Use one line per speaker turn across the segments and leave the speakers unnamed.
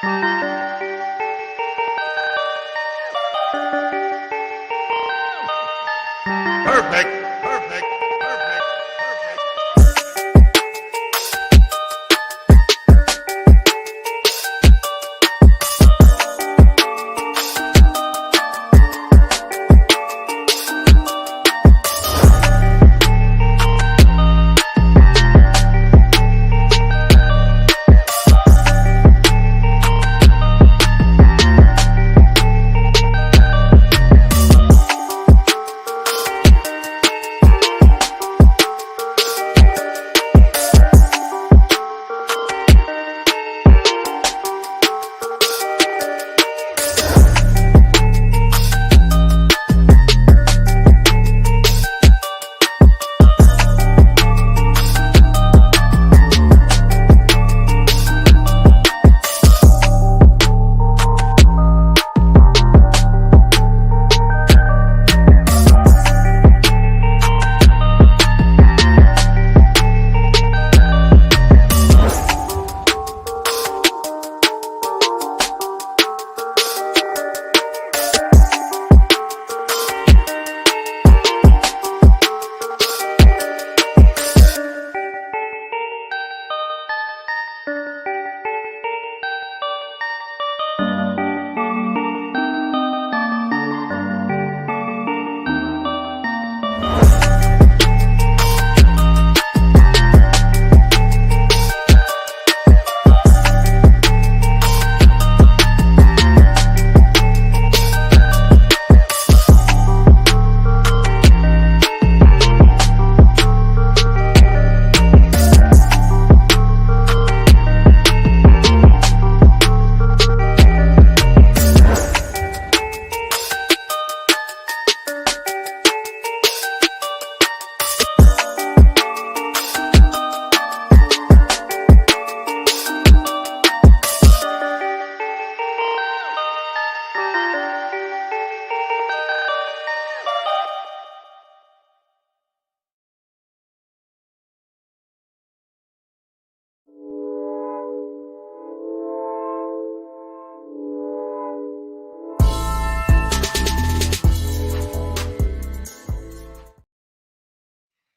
Perfect. Perfect. Perfect.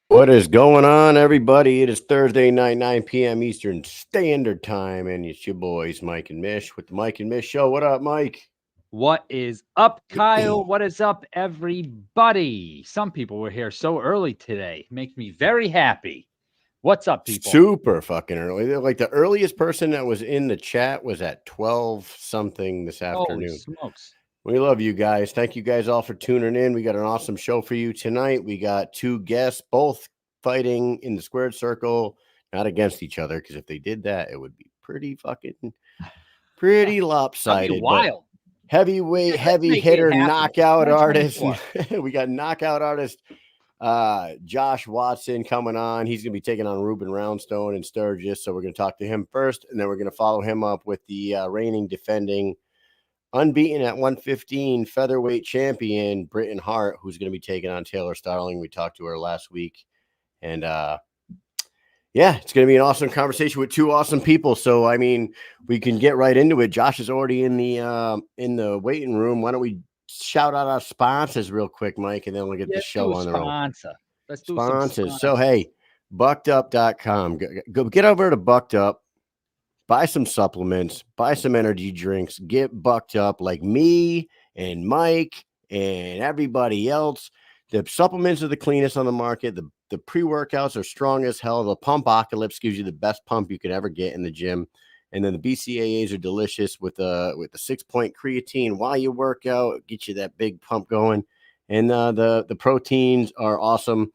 What is going on, everybody? It is Thursday night, 9 p.m. Eastern Standard Time, and it's your boys, Mike and Mish, with the Mike and Mish Show. What up, Mike?
What is up, Kyle? What is up, everybody? Some people were here so early today. Makes me very happy. What's up, people?
Super fucking early. Like the earliest person that was in the chat was at 12 something this afternoon.
Holy smokes.
We love you guys. Thank you guys all for tuning in. We got an awesome show for you tonight. We got two guests, both fighting in the squared circle, not against each other, because if they did that, it would be pretty lopsided.
Wild.
Heavyweight, heavy hitter, knockout artist. We got knockout artist Josh Watson coming on. He's going to be taking on Ruben Roundstone in Sturgis. So we're going to talk to him first, and then we're going to follow him up with the reigning defending unbeaten at 115 featherweight champion Britain Hart, who's going to be taking on Taylor Starling. We talked to her last week. And yeah, it's going to be an awesome conversation with two awesome people. So, I mean, we can get right into it. Josh is already in the waiting room. Why don't we shout out our sponsors real quick, Mike, and then we'll get the show on the road.
Let's do
sponsors. So, hey, buckedup.com. Go get over to Bucked Up. Buy some supplements, buy some energy drinks, get bucked up like me and Mike and everybody else. The supplements are the cleanest on the market. The pre-workouts are strong as hell. The Pumpocalypse gives you the best pump you could ever get in the gym. And then the BCAAs are delicious with the 6-point creatine while you work out, get you that big pump going. And the proteins are awesome.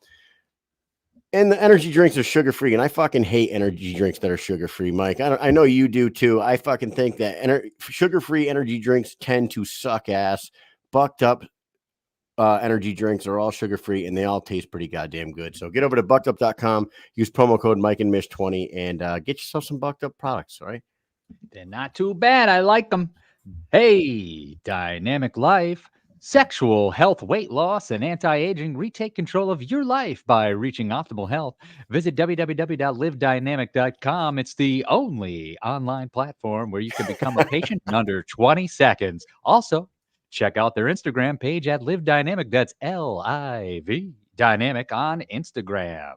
And the energy drinks are sugar-free, and I fucking hate energy drinks that are sugar-free, Mike. I know you do, too. I fucking think that sugar-free energy drinks tend to suck ass. Bucked Up energy drinks are all sugar-free, and they all taste pretty goddamn good. So get over to buckedup.com, use promo code Mike and Mish 20, and get yourself some Bucked Up products, all right?
They're not too bad. I like them. Hey, Dynamic Life. Sexual health, weight loss, and anti-aging. Retake control of your life by reaching optimal health. Visit www.livedynamic.com. It's the only online platform where you can become a patient in under 20 seconds. Also, check out their Instagram page at Live Dynamic. That's Liv Dynamic on Instagram.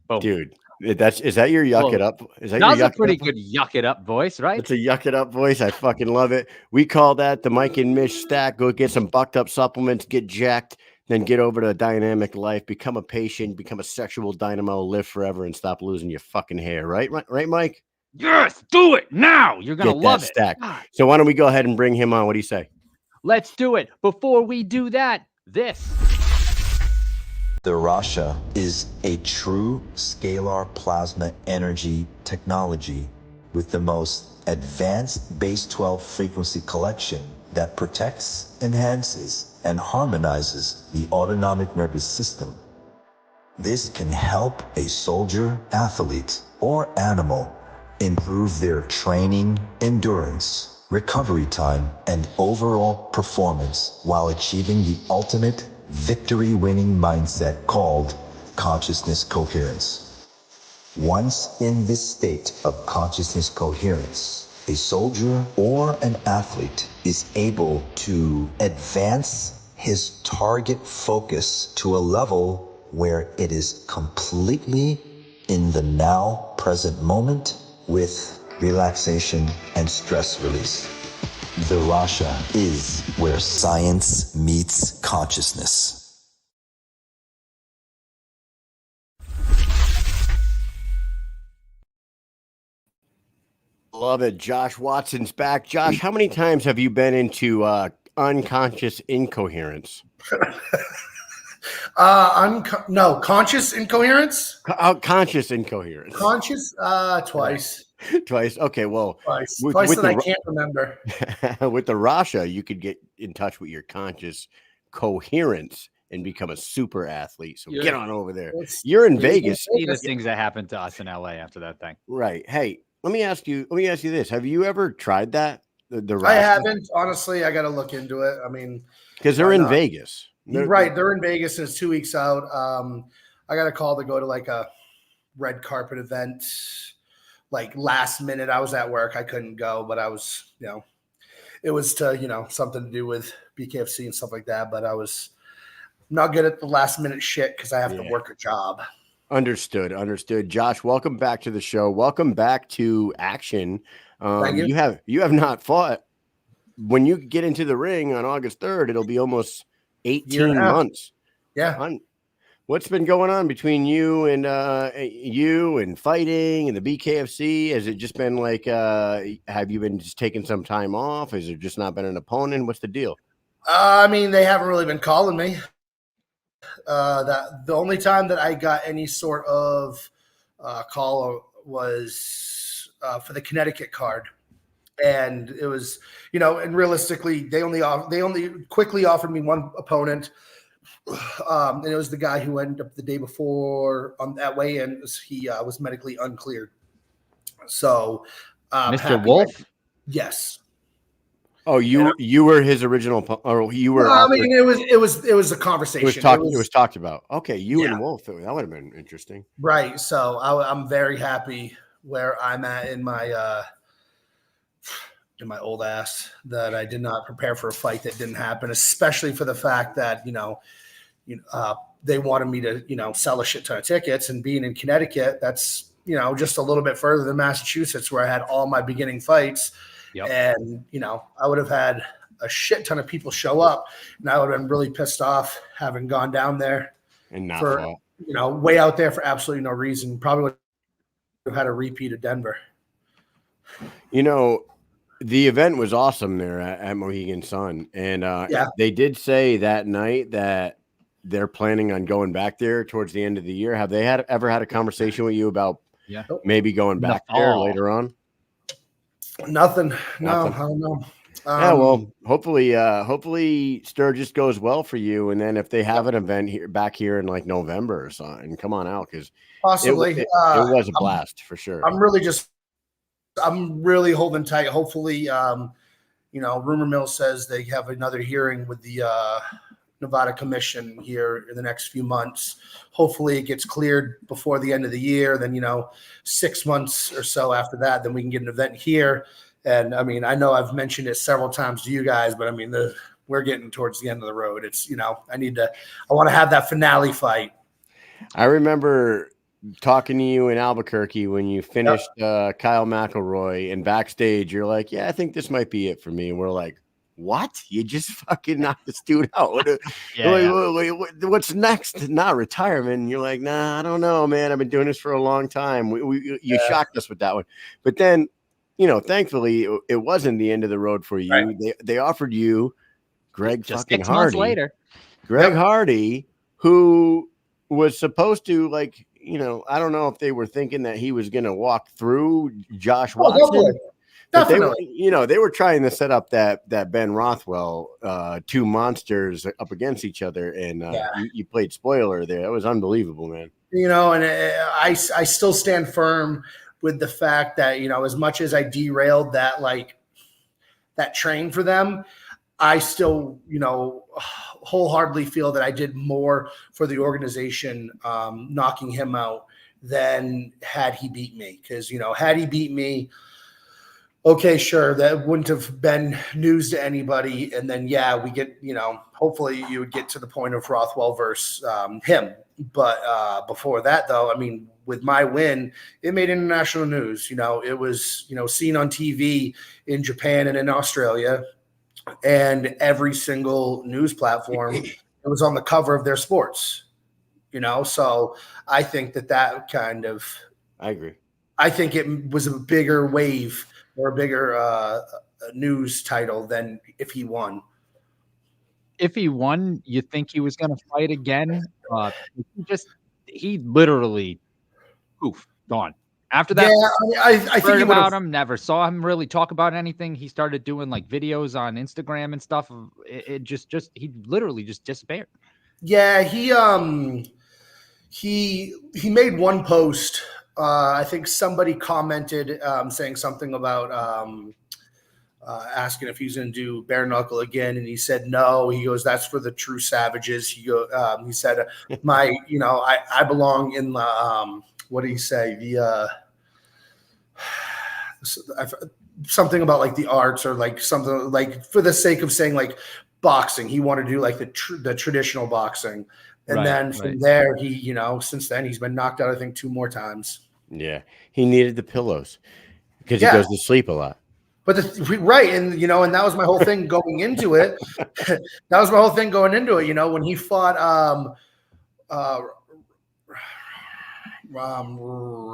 Boom.
Dude, is that your yuck it up? Is that
That
your
was a
yuck
pretty
it up?
good yuck it up voice, right?
It's a yuck it up voice. I fucking love it. We call that the Mike and Mish stack. Go get some bucked up supplements, get jacked, then get over to Dynamic Life, become a patient, become a sexual dynamo, live forever, and stop losing your fucking hair. Right, Mike?
Yes, do it now. You're going to
Get
love
that
it.
stack.
God.
So why don't we go ahead and bring him on? What do you say?
Let's do it. Before we do that, this.
The Rasha is a true scalar plasma energy technology with the most advanced base 12 frequency collection that protects, enhances, and harmonizes the autonomic nervous system. This can help a soldier, athlete, or animal improve their training, endurance, recovery time, and overall performance while achieving the ultimate victory-winning mindset called consciousness coherence. Once in this state of consciousness coherence, a soldier or an athlete is able to advance his target focus to a level where it is completely in the now present moment with relaxation and stress release. The Rasha is where science meets consciousness.
Love it. Josh Watson's back. Josh, how many times have you been into unconscious incoherence?
No, conscious incoherence.
Conscious incoherence.
Conscious, twice.
Twice. Okay, well,
Twice that I can't remember.
with the Rasha, you could get in touch with your conscious coherence and become a super athlete. So get on over there. You're in Vegas.
See the things that happened to us in LA after that thing.
Right. Hey, let me ask you this. Have you ever tried that? The Rasha?
I haven't. Honestly, I got to look into it. I mean,
because they're in Vegas.
They're in Vegas and it's 2 weeks out. I got a call to go to like a red carpet event. Like last minute, I was at work. I couldn't go, but I was, it was to, something to do with BKFC and stuff like that. But I was not good at the last minute shit because I have to work a job.
Understood. Josh, welcome back to the show. Welcome back to action.
Thank you.
You have not fought. When you get into the ring on August 3rd, it'll be almost 18 months.
Yeah.
What's been going on between you and fighting and the BKFC? Has it just been like, have you been just taking some time off? Has there just not been an opponent? What's the deal?
I mean, they haven't really been calling me. That the only time that I got any sort of call was for the Connecticut card. And it was, and realistically, they only quickly offered me one opponent. And it was the guy who ended up the day before on that weigh-in. He was medically uncleared. So,
Mr. Wolf?
Yes.
Oh, you were his original, or you were.
Well, I mean, it was a conversation.
It was talked about. Okay, you and Wolf. That would have been interesting,
right? So I'm very happy where I'm at in my old ass that I did not prepare for a fight that didn't happen, especially for the fact that they wanted me to sell a shit ton of tickets, and being in Connecticut, that's just a little bit further than Massachusetts, where I had all my beginning fights. Yep. And, I would have had a shit ton of people show up, and I would have been really pissed off having gone down there
and not
for, way out there for absolutely no reason. Probably would have had a repeat of Denver.
The event was awesome there at Mohegan Sun. And they did say that night that they're planning on going back there towards the end of the year. Have they ever had a conversation with you about maybe going back there later on?
Nothing. No, I don't know.
Well, hopefully Sturgis goes well for you. And then if they have an event back here in like November or something, come on out, because
possibly
it was a blast for sure.
I'm really holding tight. Hopefully, rumor mill says they have another hearing with the Nevada Commission here in the next few months. Hopefully it gets cleared before the end of the year. Then, 6 months or so after that, then we can get an event here. And I mean, I know I've mentioned it several times to you guys, but I mean, we're getting towards the end of the road. It's, I want to have that finale fight.
I remember talking to you in Albuquerque when you finished Kyle McElroy, and backstage you're like, yeah, I think this might be it for me. And we're like, what? You just fucking knocked this dude out. What's next? Not retirement. And you're like, nah, I don't know, man. I've been doing this for a long time. You shocked us with that one. But then, thankfully it wasn't the end of the road for you. Right. They offered you Greg
just
fucking
6 months
Hardy.
later.
Greg Hardy, who was supposed to, like, I don't know if they were thinking that he was going to walk through Josh Watson.
Definitely.
They were trying to set up that Ben Rothwell, two monsters up against each other, and you played spoiler there. That was unbelievable, man.
And I still stand firm with the fact that, as much as I derailed that train for them, I still, wholeheartedly feel that I did more for the organization, knocking him out than had he beat me. Because, had he beat me, okay, sure, that wouldn't have been news to anybody. And then, we get, hopefully you would get to the point of Rothwell versus him. But before that, though, I mean, with my win, it made international news. It was, seen on TV in Japan and in Australia, and every single news platform, it was on the cover of their sports, So I think that kind of,
I agree.
I think it was a bigger wave or a bigger news title than if he won.
If he won, you think he was going to fight again? He literally, gone. After that,
I think
heard about him. Never saw him really talk about anything. He started doing like videos on Instagram and stuff. He literally just disappeared.
Yeah, he made one post. I think somebody commented saying something about asking if he's going to do bare knuckle again, and he said no. He goes, "That's for the true savages." He said, I belong in the what did he say? The something about like the arts, or like something like for the sake of saying like boxing. He wanted to do like the traditional boxing, and then from there he since then he's been knocked out I think 2 more times.
Yeah, he needed the pillows because he goes to sleep a lot.
But and that was my whole thing going into it. That was my whole thing going into it. When he fought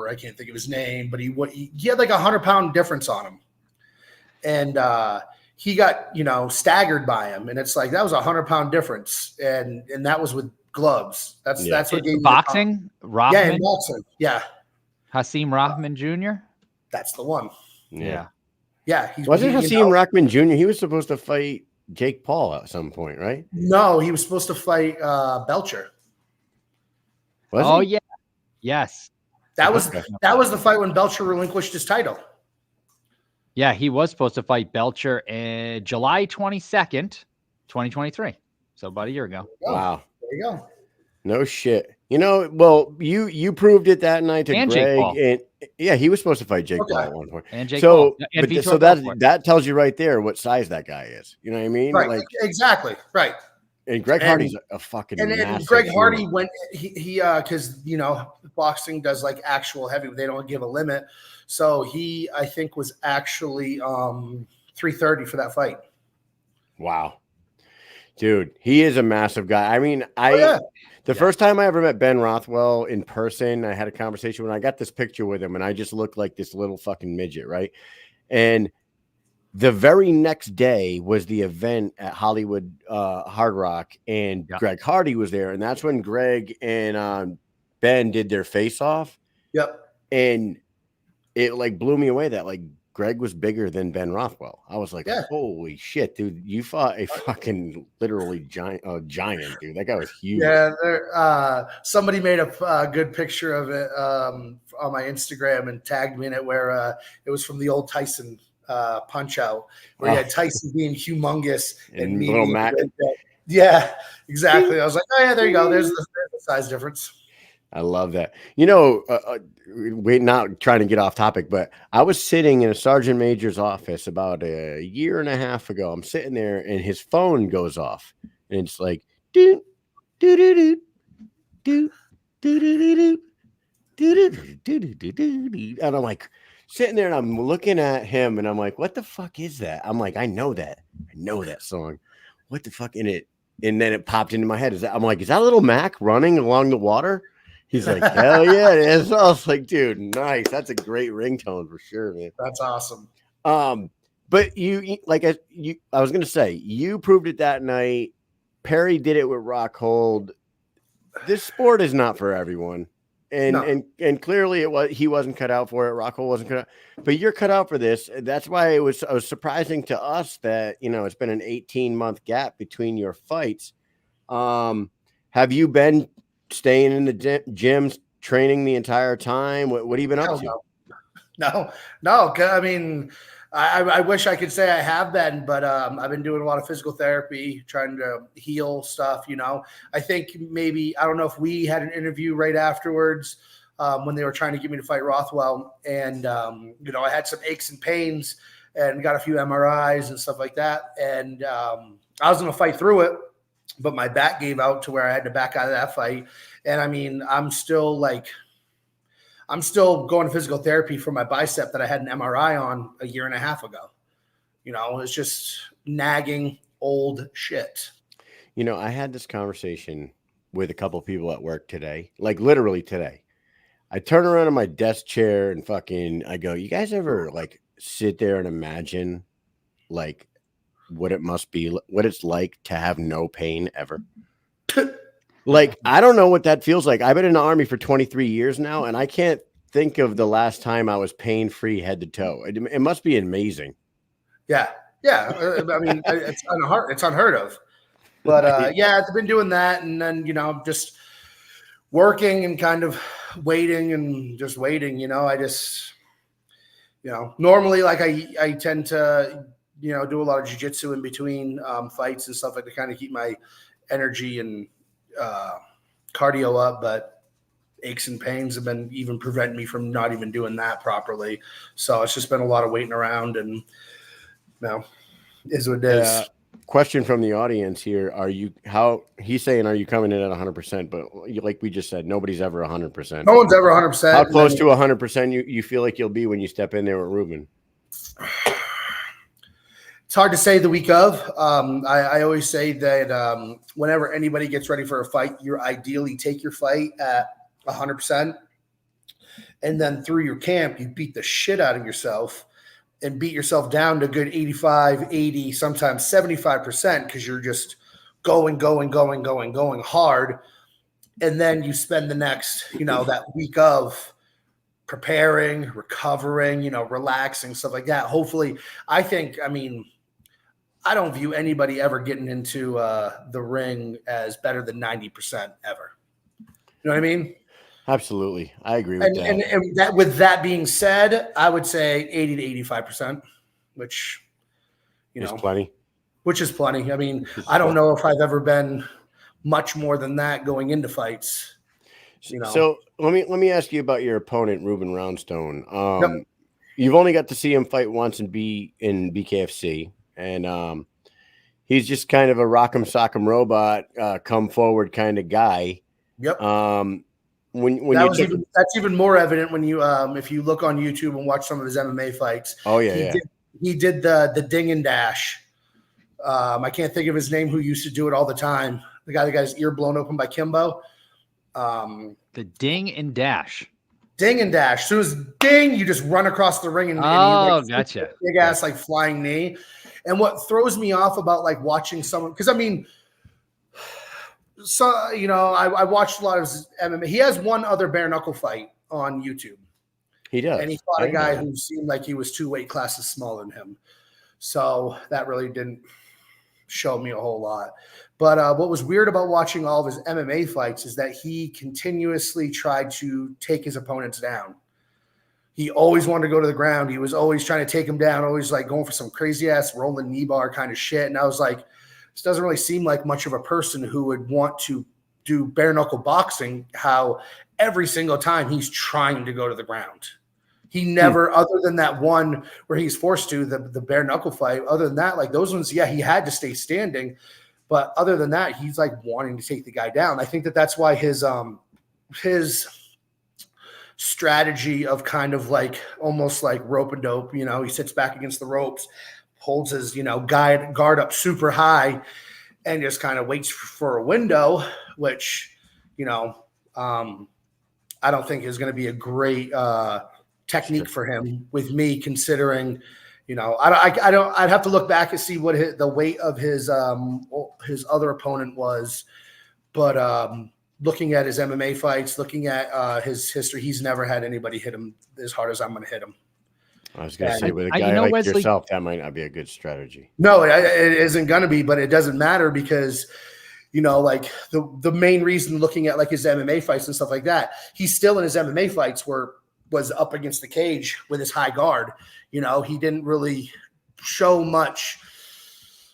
I can't think of his name, but he had like 100-pound difference on him, and he got staggered by him, and it's like that was 100-pound difference, and that was with gloves. That's what gave
boxing. Rahman?
Yeah, in boxing. Yeah,
Hasim Rahman Jr.
That's the one.
Yeah.
Wasn't Hasim Rahman Jr. He was supposed to fight Jake Paul at some point, right?
No, he was supposed to fight Belcher.
Was he?
Yeah. Yes.
That was the fight when Belcher relinquished his title.
Yeah, he was supposed to fight Belcher in July 22nd, 2023. So about a year ago.
Wow.
There you go.
No shit. Well, you proved it that night to
and
Greg.
Jake Paul.
And he was supposed to fight Jake Paul at one point.
And Jake Paul. And
that tells you right there what size that guy is. You know what I mean?
Right.
Like,
exactly. Right.
And Greg Hardy's a fucking
and Greg Hardy went because boxing does like actual heavy, they don't give a limit. So he I think was actually 330 for that fight.
Wow. Dude, he is a massive guy. I mean, the first time I ever met Ben Rothwell in person, I had a conversation when I got this picture with him, and I just looked like this little fucking midget, right? And the very next day was the event at Hollywood Hard Rock, and Greg Hardy was there, and that's when Greg and Ben did their face-off.
Yep.
And it like blew me away that like Greg was bigger than Ben Rothwell. I was like, holy shit, dude! You fought a fucking literally giant, dude. That guy was huge.
Yeah, somebody made a good picture of it on my Instagram and tagged me in it, where it was from the old Tyson Punch Out, where you had Tyson being humongous and me
little
being
Mac.
Yeah, exactly. I was like, oh yeah, there you go. There's the size difference.
I love that. We're not trying to get off topic, but I was sitting in a sergeant major's office about a year and a half ago. I'm sitting there and his phone goes off and it's like, doo, doo, doo, doo, doo, doo, doo, doo, doo, doo. And I'm like sitting there and I'm looking at him and I'm like, what the fuck is that? I'm like, I know that song. What the fuck in it? And then it popped into my head. I'm like, is that little Mac running along the water? He's like, hell yeah, it is. I was like, dude, nice. That's a great ringtone for sure, man.
That's awesome.
But I was gonna say, you proved it that night. Perry did it with Rockhold. This sport is not for everyone, and clearly he wasn't cut out for it. Rockhold wasn't cut out, but you're cut out for this. That's why it was surprising to us that it's been an 18-month gap between your fights. Have you been staying in the gyms, training the entire time? What have you been up to?
No. I mean, I wish I could say I have been, but I've been doing a lot of physical therapy, trying to heal stuff. I think maybe, I don't know if we had an interview right afterwards when they were trying to get me to fight Rothwell. And, I had some aches and pains and got a few MRIs and stuff like that. And I was going to fight through it, but my back gave out to where I had to back out of that fight. And I mean, I'm still going to physical therapy for my bicep that I had an MRI on a year and a half ago. It's just nagging old shit.
I had this conversation with a couple of people at work today, like literally today. I turn around in my desk chair and I go, you guys ever like sit there and imagine like what it must be, what it's like to have no pain ever? Like, I don't know what that feels like. I've been in the Army for 23 years now, and I can't think of the last time I was pain-free head to toe. It must be amazing.
Yeah. I mean, it's unheard of. But I've been doing that, and then just working and kind of waiting and just waiting. I just normally like I tend to do a lot of jiu-jitsu in between fights and stuff like to kind of keep my energy and cardio up, but aches and pains have been even preventing me from not even doing that properly. So it's just been a lot of waiting around, and is what it is.
Question from the audience here. He's saying, are you coming in at 100%? But like we just said, nobody's ever 100%.
No one's ever 100%.
How close to 100% you feel like you'll be when you step in there with Ruben?
It's hard to say the week of. I always say that whenever anybody gets ready for a fight, you ideally take your fight at 100%. And then through your camp, you beat the shit out of yourself and beat yourself down to good 85, 80, sometimes 75% because you're just going hard. And then you spend the next, that week of preparing, recovering, relaxing, stuff like that. Hopefully, I don't view anybody ever getting into the ring as better than 90% ever. You know what I mean?
Absolutely. I agree with that.
And that, with that being said, I would say 80 to 85%, which,
is plenty.
Which is plenty. I mean, I don't know if I've ever been much more than that going into fights.
So let me ask you about your opponent, Ruben Roundstone. You've only got to see him fight once in BKFC. And he's just kind of a rock'em sock'em robot, come forward kind of guy.
Yep.
That's
even more evident when you if you look on YouTube and watch some of his MMA fights.
Oh yeah,
he did the ding and dash. I can't think of his name. Who used to do it all the time? The guy that got his ear blown open by Kimbo.
The ding and dash.
Ding and dash. So as ding, you just run across the ring and
gotcha.
Big ass like flying knee. And what throws me off about like watching someone, because I mean, so I watched a lot of his MMA. He has one other bare knuckle fight on YouTube.
He does,
and he fought a guy who seemed like he was 2 weight classes smaller than him. So that really didn't show me a whole lot. But what was weird about watching all of his MMA fights is that he continuously tried to take his opponents down. He always wanted to go to the ground. He was always trying to take him down, always like going for some crazy ass rolling knee bar kind of shit. And I was like, this doesn't really seem like much of a person who would want to do bare knuckle boxing, how every single time he's trying to go to the ground. He never, other than that one where he's forced to, the bare knuckle fight, other than that, like those ones, yeah, he had to stay standing. But other than that, he's like wanting to take the guy down. I think that that's why his strategy of kind of like almost like rope and dope, you know, he sits back against the ropes, holds his, you know, guard up super high and just kind of waits for a window, which, you know, I don't think is going to be a great technique for him with me, considering, you know, I'd have to look back and see what the weight of his other opponent was. But looking at his MMA fights, looking at his history, he's never had anybody hit him as hard as I'm going to hit him.
I was going to say, with a guy like Wesley, yourself, that might not be a good strategy.
No, it isn't going to be, but it doesn't matter because, you know, like the main reason looking at like his MMA fights and stuff like that, he's still in his MMA fights was up against the cage with his high guard. You know, he didn't really show much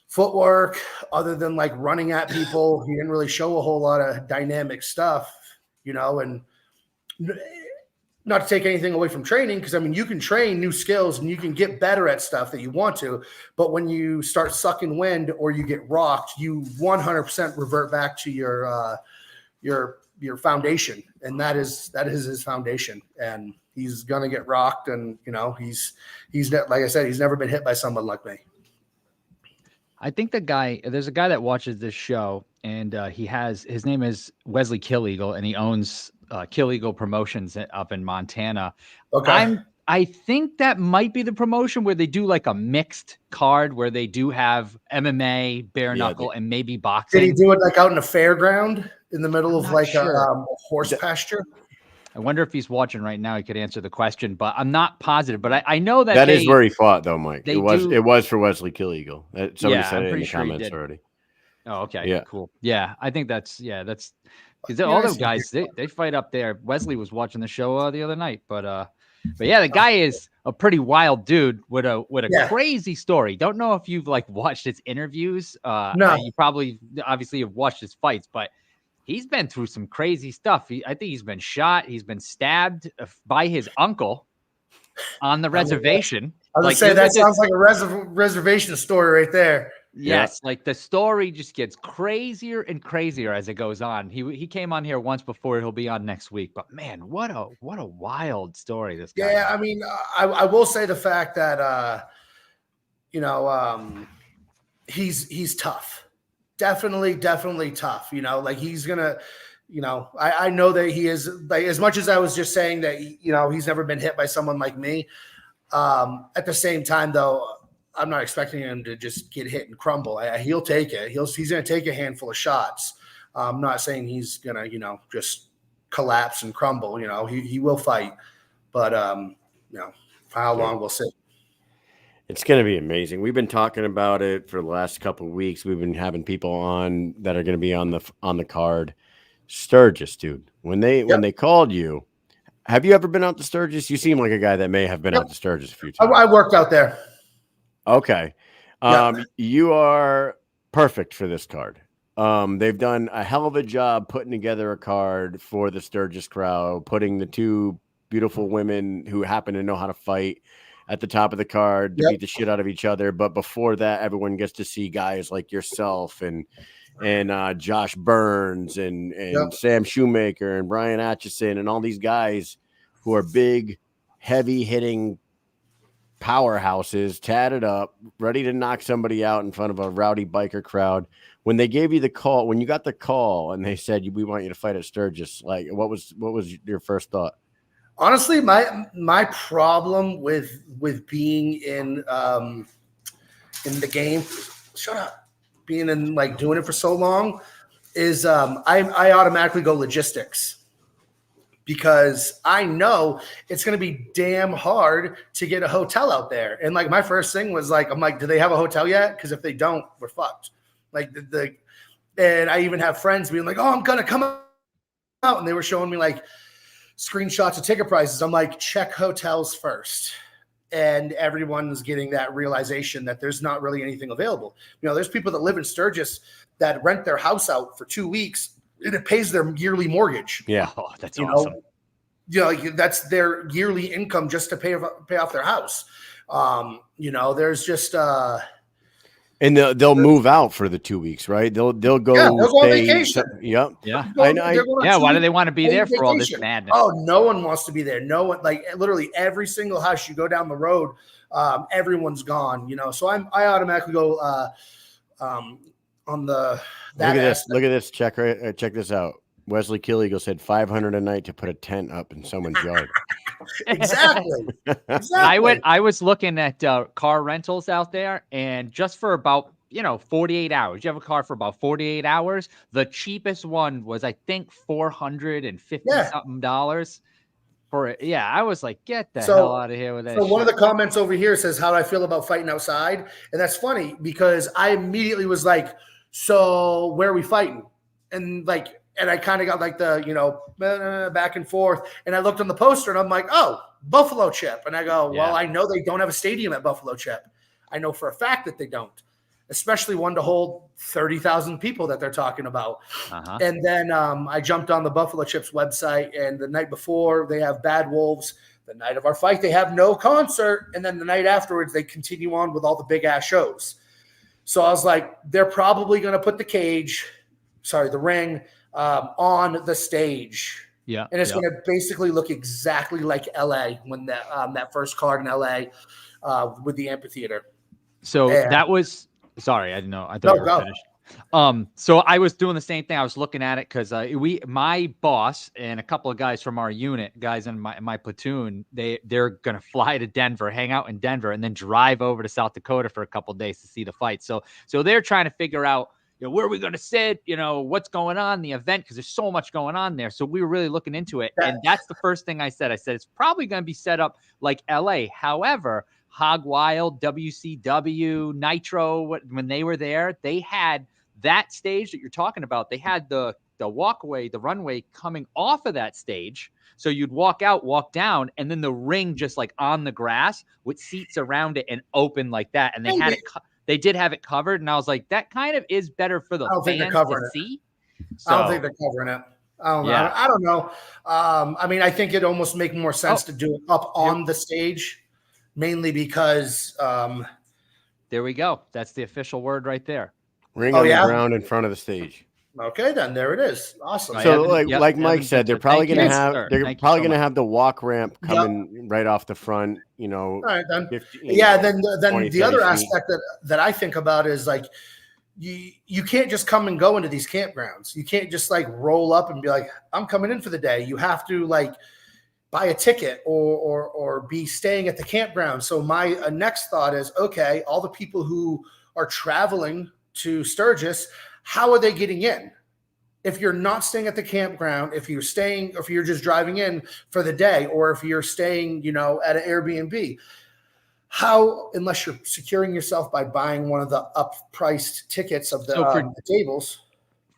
footwork other than like running at people. He didn't really show a whole lot of dynamic stuff, you know, and not to take anything away from training, because I mean, you can train new skills and you can get better at stuff that you want to, but when you start sucking wind or you get rocked, you 100% revert back to your foundation, and that is his foundation, and he's gonna get rocked. And you know, he's like I said, he's never been hit by someone like me.
I think there's a guy that watches this show, and his name is Wesley Kill Eagle, and he owns Kill Eagle Promotions up in Montana.
Okay.
I think that might be the promotion where they do like a mixed card where they do have MMA, bare knuckle, and maybe boxing.
Did he do it like out in a fairground in the middle of like a horse pasture?
I wonder if he's watching right now. He could answer the question, but I'm not positive. But I know
that is where he fought, though, Mike. It was for Wesley Kill Eagle. Somebody said it in the comments already.
Oh, okay. Yeah. Cool. Yeah. I think that's because all those guys, they fight up there. Wesley was watching the show the other night, but yeah, the guy is a pretty wild dude with a crazy story. Don't know if you've like watched his interviews.
No,
you probably obviously have watched his fights, but he's been through some crazy stuff. I think he's been shot. He's been stabbed by his uncle on the reservation.
I was like, say that sounds like a reservation story right there.
Yes, like the story just gets crazier and crazier as it goes on. He came on here once before. He'll be on next week. But man, what a wild story this guy.
Yeah, I mean, I will say the fact that you know, he's tough. Definitely tough. You know, like he's gonna, you know, I know that he is, like, as much as I was just saying that, you know, he's never been hit by someone like me. At the same time, though, I'm not expecting him to just get hit and crumble. He'll take it. He's going to take a handful of shots. I'm not saying he's going to, you know, just collapse and crumble. You know, he will fight, but you know, for how long we'll see.
It's going to be amazing. We've been talking about it for the last couple of weeks. We've been having people on that are going to be on the card. Sturgis, dude. When they called you, have you ever been out to Sturgis? You seem like a guy that may have been out to Sturgis a few times.
I worked out there.
Okay. You are perfect for this card. They've done a hell of a job putting together a card for the Sturgis crowd, putting the two beautiful women who happen to know how to fight at the top of the card to beat the shit out of each other. But before that, everyone gets to see guys like yourself and Josh Burns and Sam Shoemaker and Brian Atchison and all these guys who are big, heavy hitting powerhouses, tatted up, ready to knock somebody out in front of a rowdy biker crowd. When they gave you the call, when you got the call and they said, we want you to fight at Sturgis, like what was your first thought?
Honestly, my problem with being in the game, shut up, being in like doing it for so long is I automatically go logistics, because I know it's going to be damn hard to get a hotel out there. And like my first thing was like, I'm like, do they have a hotel yet? Because if they don't, we're fucked. Like and I even have friends being like, oh, I'm going to come out. And they were showing me like screenshots of ticket prices. I'm like, check hotels first. And everyone's getting that realization that there's not really anything available. There's people that live in Sturgis that rent their house out for 2 weeks and it pays their yearly mortgage.
Yeah.
Oh, that's awesome.
That's their yearly income just to pay off their house. There's just
and they'll move out for the 2 weeks, right? They'll go.
They'll go on vacation.
Yep.
Yeah.
I know.
Yeah. Why do they want to be there for all this madness?
Oh, no one wants to be there. No one, like literally every single house you go down the road, everyone's gone. So I automatically go on the.
Look at this. Check this out. Wesley Killiego said $500 a night to put a tent up in someone's yard.
Exactly.
I was looking at car rentals out there, and just for about 48 hours, you have a car for about 48 hours. The cheapest one was, I think, $450 something dollars for it. Yeah, I was like, get the hell out of here with that.
So one of the comments over here says, how do I feel about fighting outside? And that's funny because I immediately was like, so where are we fighting? And I kind of got like the, back and forth. And I looked on the poster and I'm like, oh, Buffalo Chip. And I go, well, I know they don't have a stadium at Buffalo Chip. I know for a fact that they don't, especially one to hold 30,000 people that they're talking about. And then I jumped on the Buffalo Chips website, and the night before they have Bad Wolves. The night of our fight, they have no concert. And then the night afterwards, they continue on with all the big ass shows. So I was like, they're probably going to put the ring on the stage.
Yeah.
And it's going to basically look exactly like LA when that first card in LA with the amphitheater.
So that was, sorry, I didn't know. I thought you were finished. So I was doing the same thing. I was looking at it because my boss and a couple of guys from our unit, guys in my platoon, they're going to fly to Denver, hang out in Denver, and then drive over to South Dakota for a couple of days to see the fight. So they're trying to figure out, where are we going to sit? What's going on, the event, because there's so much going on there. So we were really looking into it. And that's the first thing I said. I said, it's probably going to be set up like LA. However, Hog Wild, WCW, Nitro, when they were there, they had that stage that you're talking about. They had the walkway, the runway coming off of that stage. So you'd walk out, walk down, and then the ring just like on the grass with seats around it and open like that. And they did have it covered. And I was like, that kind of is better for the fans to see.
So, I don't think they're covering it. I don't know. I think it almost make more sense to do it up on the stage, mainly because
there we go. That's the official word right there.
Ring on the ground in front of the stage.
Okay, then there it is. Awesome.
So like Mike said, they're probably going to have the walk ramp coming right off the front. All right, then. 50,
then 20, the other aspect that I think about is like you can't just come and go into these campgrounds. You can't just like roll up and be like, I'm coming in for the day. You have to like buy a ticket or be staying at the campground. So my next thought is, okay, all the people who are traveling to Sturgis, how are they getting in? If you're not staying at the campground, if you're just driving in for the day, or if you're staying, at an Airbnb, how, unless you're securing yourself by buying one of the up-priced tickets of the tables.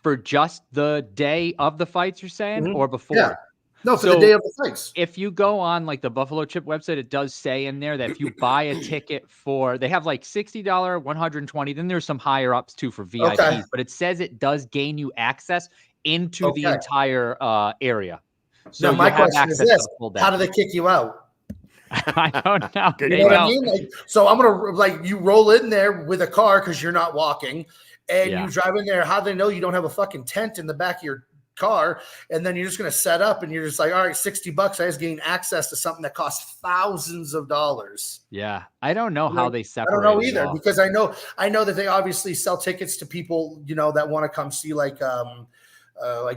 For just the day of the fights, you're saying, or before?
Yeah. No, for the day of the fights.
If you go on like the Buffalo Chip website, it does say in there that if you buy a ticket they have like $60, $120, then there's some higher ups too for VIPs, but it says it does gain you access into the entire area. So
now my question is this: how do they kick you out?
I don't know.
You know what I mean? So I'm gonna you roll in there with a car because you're not walking, and you drive in there. How do they know you don't have a fucking tent in the back of your car? And then you're just going to set up and you're just like, all right, $60, I just gain access to something that costs thousands of dollars.
Yeah. I don't know how they separate.
I don't know either, because I know that they obviously sell tickets to people, that want to come see like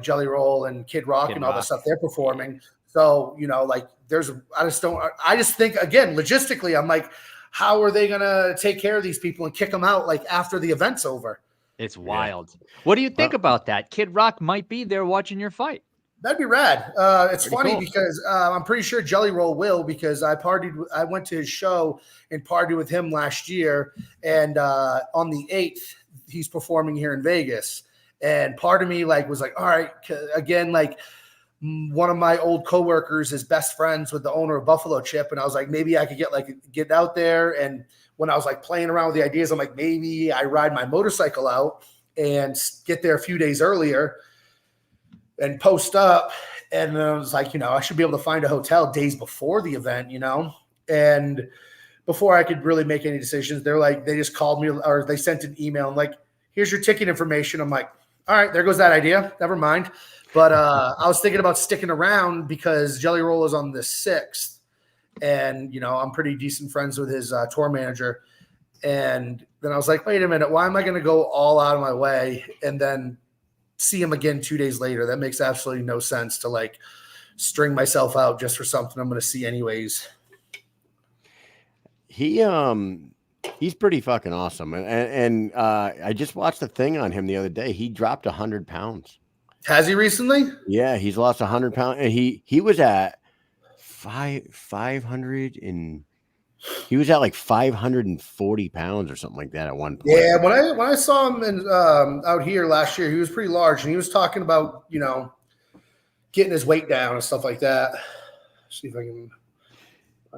Jelly Roll and Kid Rock and all the stuff they're performing. So, I just think, again, logistically, I'm like, how are they going to take care of these people and kick them out like after the event's over?
It's wild. What do you think about that? Kid Rock might be there watching your fight.
That'd be rad. It's pretty funny because I'm pretty sure Jelly Roll will, because I went to his show and partied with him last year. And on the 8th, he's performing here in Vegas. And part of me was like, all right, again, one of my old coworkers is best friends with the owner of Buffalo Chip. And I was like, maybe I could get out there. And when I was like playing around with the ideas, I'm like, maybe I ride my motorcycle out and get there a few days earlier and post up. And I was like, I should be able to find a hotel days before the event, and before I could really make any decisions, they just called me or they sent an email and like, here's your ticket information. I'm like, all right, there goes that idea. Never mind. But I was thinking about sticking around because Jelly Roll is on the 6th. And, I'm pretty decent friends with his tour manager. And then I was like, wait a minute, why am I going to go all out of my way and then see him again 2 days later? That makes absolutely no sense to like string myself out just for something I'm going to see anyways.
He's pretty fucking awesome. And I just watched a thing on him the other day. He dropped 100 pounds.
Has he recently?
Yeah, he's lost 100 pounds. And he was at 500 and he was at like 540 pounds or something like that at one point.
Yeah, when I saw him out here last year, he was pretty large, and he was talking about getting his weight down and stuff like that. See if I can.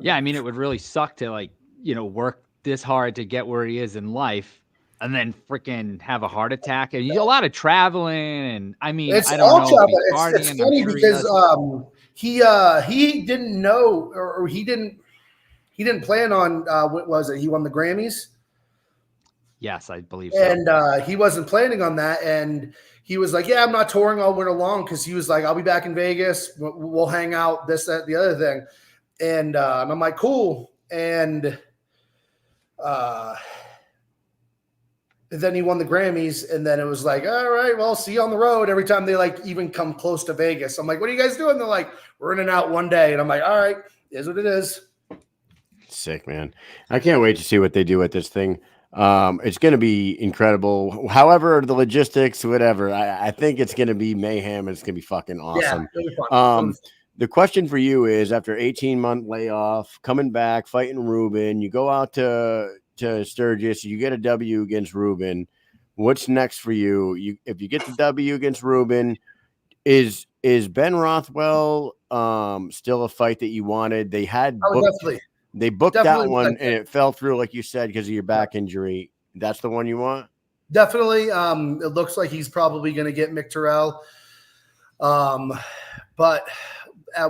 Yeah, I mean, it would really suck to work this hard to get where he is in life, and then freaking have a heart attack. And a lot of traveling, and I mean,
it's
I don't
all
know.
travel. It's funny because he didn't know, or he didn't plan on what was it? He won the Grammys.
Yes, I believe so.
And he wasn't planning on that, and he was like, "Yeah, I'm not touring all winter long," because he was like, "I'll be back in Vegas. We'll hang out. This, that, the other thing." And I'm like, "Cool." And then he won the Grammys, and then it was like, all right, well, see you on the road. Every time they like even come close to Vegas, I'm like, what are you guys doing? They're like, we're in and out one day. And I'm like, all right, is what it is.
Sick, man. I can't wait to see what they do with this thing. It's going to be incredible. However, the logistics, whatever, I think it's going to be mayhem. It's going to be fucking awesome.
Yeah, it'll be fun.
The question for you is, after 18-month layoff, coming back, fighting Ruben, you go out to Sturgis, you get a W against Ruben. What's next for you? If you get the W against Ruben, is Ben Rothwell still a fight that you wanted? They had booked that one and it fell through, like you said, because of your back injury. That's the one you want?
Definitely. It looks like he's probably going to get Mick Terrell. But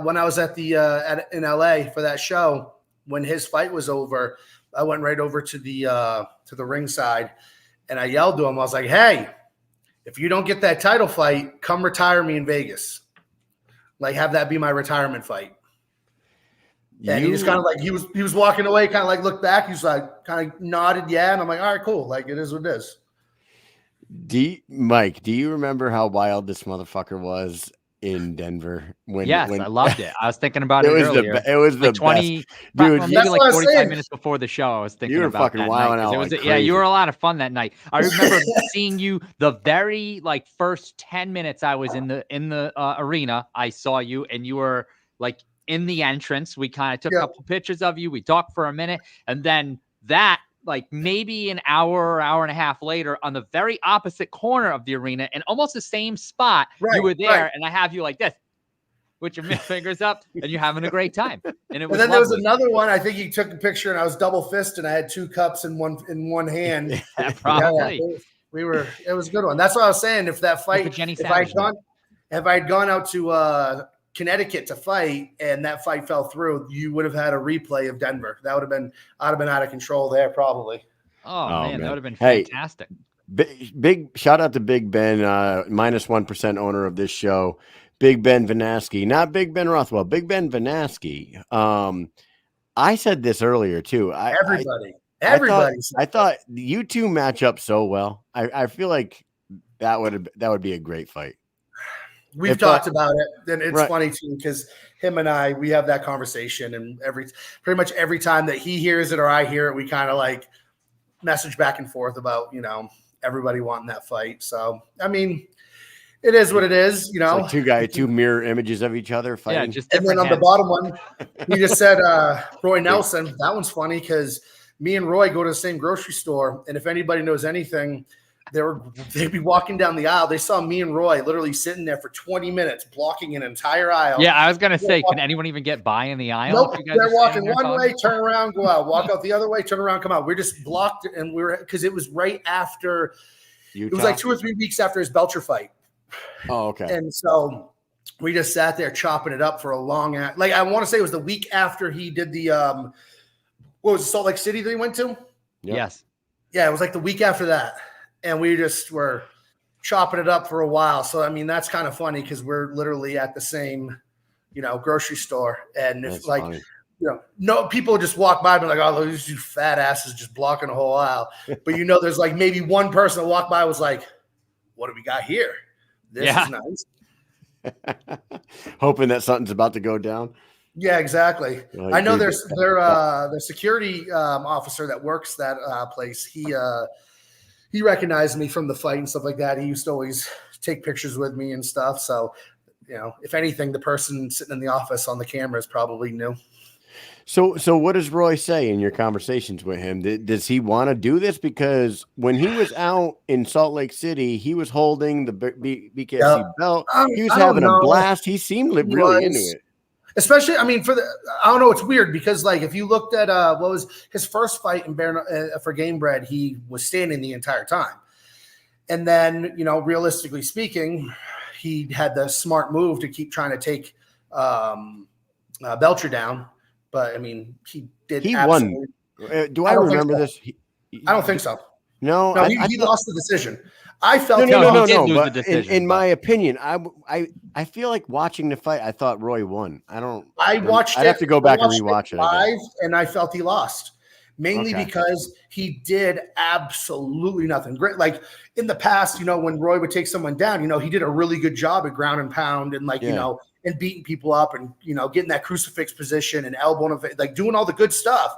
when I was at in LA for that show, when his fight was over, I went right over to the ringside and I yelled to him. I was like, "Hey, if you don't get that title fight, come retire me in Vegas. Like, have that be my retirement fight." And he just kind of like, he was walking away, kind of like looked back. He's like, kind of nodded, yeah. And I'm like, all right, cool. Like, it is what it is.
Mike, do you remember how wild this motherfucker was in Denver?
Yes, I loved it. I was thinking about it earlier.
It was the
20,
best. Dude,
maybe like 45 minutes before the show, I was thinking about that night.
Out
You were a lot of fun that night. I remember seeing you the very first 10 minutes I was in the arena. I saw you, and you were like in the entrance. We kind of took a couple pictures of you. We talked for a minute, and then that, like maybe an hour and a half later, on the very opposite corner of the arena in almost the same spot, you were there, and I have you like this, with your fingers up, and you're having a great time. And it was.
And then there was another one. I think you took a picture, and I was double fisted, and I had two cups in one hand.
Yeah, probably.
Yeah, it was a good one. That's what I was saying. If that fight, if I had gone out to Connecticut to fight and that fight fell through, you would have had a replay of Denver. I'd have been out of control there probably.
Oh man, that would have been fantastic.
Big shout out to Big Ben, -1% owner of this show, Big Ben Vanaski, not Big Ben Rothwell, Big Ben Vanaski. I said this earlier too.
Everybody.
I thought you two match up so well. I feel like that would be a great fight.
We've talked about it, and it's funny too because him and we have that conversation, and pretty much every time that he hears it or I hear it, we kind of like message back and forth about everybody wanting that fight. So I mean, it is what it is.
It's like two mirror images of each other fighting.
Yeah,
and then on the bottom one, he just said Roy Nelson. That one's funny because me and Roy go to the same grocery store, and if anybody knows anything, they'd be walking down the aisle. They saw me and Roy literally sitting there for 20 minutes, blocking an entire aisle.
Yeah, I was gonna say, can anyone even get by in the aisle?
Nope,
If you guys
they're
are
walking
standing there
one
talking?
way, turn around, go out. Walk out the other way, turn around, come out. We're just blocked, and because it was right after.
Utah?
It was like 2 or 3 weeks after his Belcher fight.
Oh, okay.
And so we just sat there chopping it up for a long, like I want to say it was the week after he did the, what was it, Salt Lake City that he went to?
Yep.
Yes.
Yeah, it was like the week after that. And we just were chopping it up for a while. So, I mean, that's kind of funny because we're literally at the same, grocery store. And it's
That's
like,
funny.
no, people just walk by and be like, oh, those you fat asses just blocking a whole aisle. But there's like maybe one person that walked by was like, what do we got here? This is nice.
Hoping that something's about to go down.
Yeah, exactly.
Well,
I know
dude,
there's their security officer that works that place. He recognized me from the fight and stuff like that. He used to always take pictures with me and stuff. So, if anything, the person sitting in the office on the camera is probably new.
So what does Roy say in your conversations with him? Does he want to do this? Because when he was out in Salt Lake City, he was holding the BKFC belt. He was having a blast. He seemed really into it.
Especially, I mean, I don't know, it's weird because, like, if you looked at what was his first fight in for Game Bread, he was standing the entire time. And then, realistically speaking, he had the smart move to keep trying to take Belcher down. But, I mean, he did.
He won. Do I remember this?
I don't think so.
No,
he lost the decision. I felt
no. But in my opinion, I feel like watching the fight, I thought Roy won. I'd have to go back and rewatch it
live, and I felt he lost. Mainly because he did absolutely nothing. Great, like in the past, when Roy would take someone down, he did a really good job at ground and pound and and beating people up and getting that crucifix position and elbowing them, like doing all the good stuff.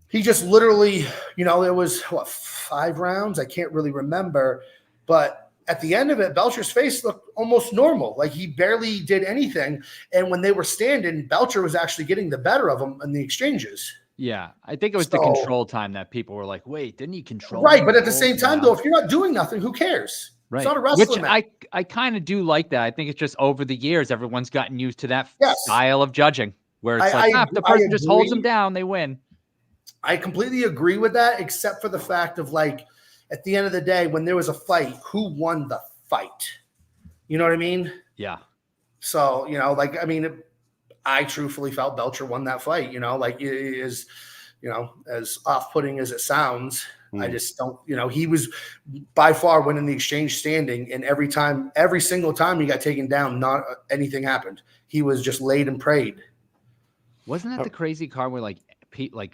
He just literally, it was 5 rounds. I can't really remember, but at the end of it, Belcher's face looked almost normal. Like he barely did anything. And when they were standing, Belcher was actually getting the better of him in the exchanges.
Yeah, I think it was the control time that people were like, wait, didn't he control?
Right, but at the same time, though, if you're not doing nothing, who cares?
Right.
It's not a wrestling match.
I kind of do like that. I think it's just over the years, everyone's gotten used to that style of judging where it's if the person just holds them down, they win.
I completely agree with that, except for the fact of, like, at the end of the day, when there was a fight, who won the fight? You know what I mean? Yeah. So, I truthfully felt Belcher won that fight, like it is, as off-putting as it sounds. I just don't, he was by far winning the exchange standing. And every single time he got taken down, not anything happened. He was just laid and prayed.
Wasn't that the crazy card where like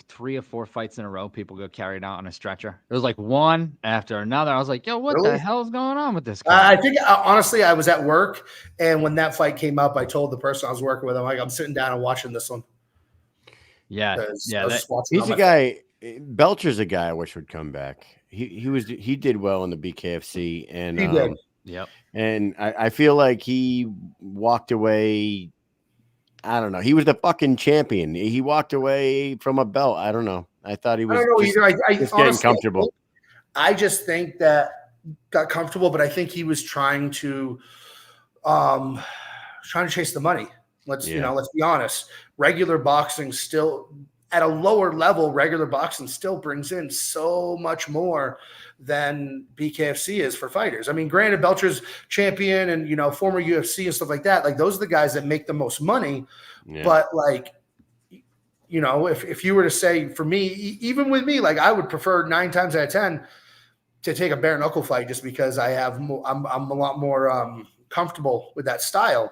3 or 4 fights in a row, people got carried out on a stretcher? It was like one after another. I was like, yo, what the hell is going on with this guy?
I think, honestly, I was at work. And when that fight came up, I told the person I was working with, I'm sitting down and watching this one.
Yeah.
He's a guy. Belcher's a guy I wish would come back. He did well in the BKFC. And
he did.
Yep.
And I feel like he walked away. I don't know. He was the fucking champion. He walked away from a belt. I don't know. I thought he was just getting comfortable.
I just think that got comfortable, but I think he was trying to chase the money. Let's be honest. Regular boxing still at a lower level, regular boxing still brings in so much more than BKFC is for fighters. I mean, granted, Belcher's champion and, former UFC and stuff like that. Like, those are the guys that make the most money. Yeah. But, like, if you were to say, for me, even with me, like, I would prefer 9 times out of 10 to take a bare knuckle fight just because I'm a lot more comfortable with that style.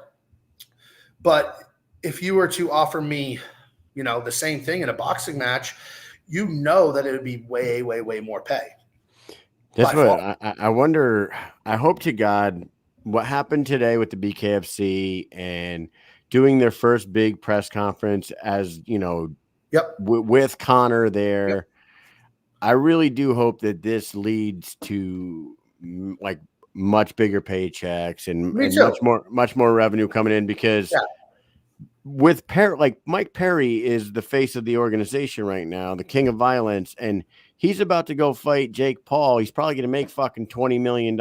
But if you were to offer me, the same thing in a boxing match, that it would be way, way, way more pay.
That's what I wonder. I hope to God what happened today with the BKFC and doing their first big press conference as, with Connor there. Yep. I really do hope that this leads to like much bigger paychecks and much more revenue coming in because with Mike Perry is the face of the organization right now, the king of violence. And He's about to go fight Jake Paul. He's probably going to make fucking $20 million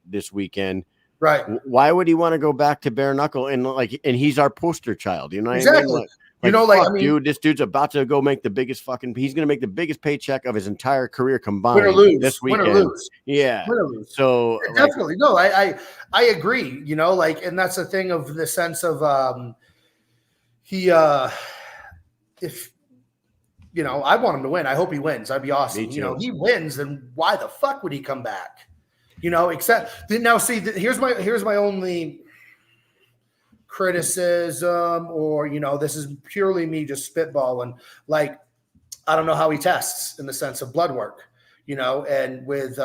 this weekend.
Right.
Why would he want to go back to bare knuckle and he's our poster child? You know what
Exactly.
I mean? Fuck, dude, this dude's about to go make the biggest he's going to make the biggest paycheck of his entire career combined
win or lose.
this weekend.
Win or lose.
Yeah.
Win or lose.
So
definitely. No, I agree, and that's the thing of the sense of, if, I want him to win. I hope he wins. That'd be awesome. He wins, then why the fuck would he come back? Except now, see, here's my only criticism, or this is purely me just spitballing. Like, I don't know how he tests in the sense of blood work, and with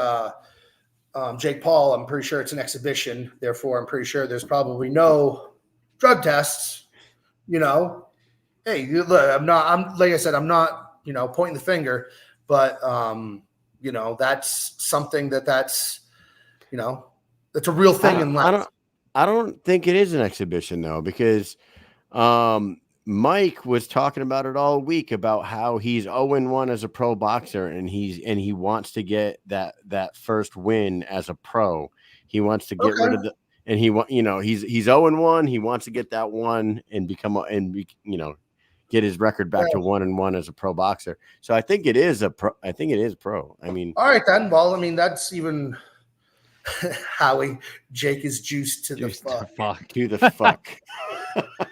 Jake Paul, I'm pretty sure it's an exhibition. Therefore, I'm pretty sure there's probably no drug tests. Hey, look, I'm like I said, I'm not pointing the finger, but that's something that's a real thing in life.
I don't think it is an exhibition though, because Mike was talking about it all week about how he's 0-1 as a pro boxer, and he wants to get that first win as a pro. He wants to get rid of and he's 0-1. He wants to get that one and get his record back to 1-1 as a pro boxer. So I think it is pro. I mean,
all right then. Well, I mean, that's even Howie. Jake is juiced to the fuck.
To the fuck.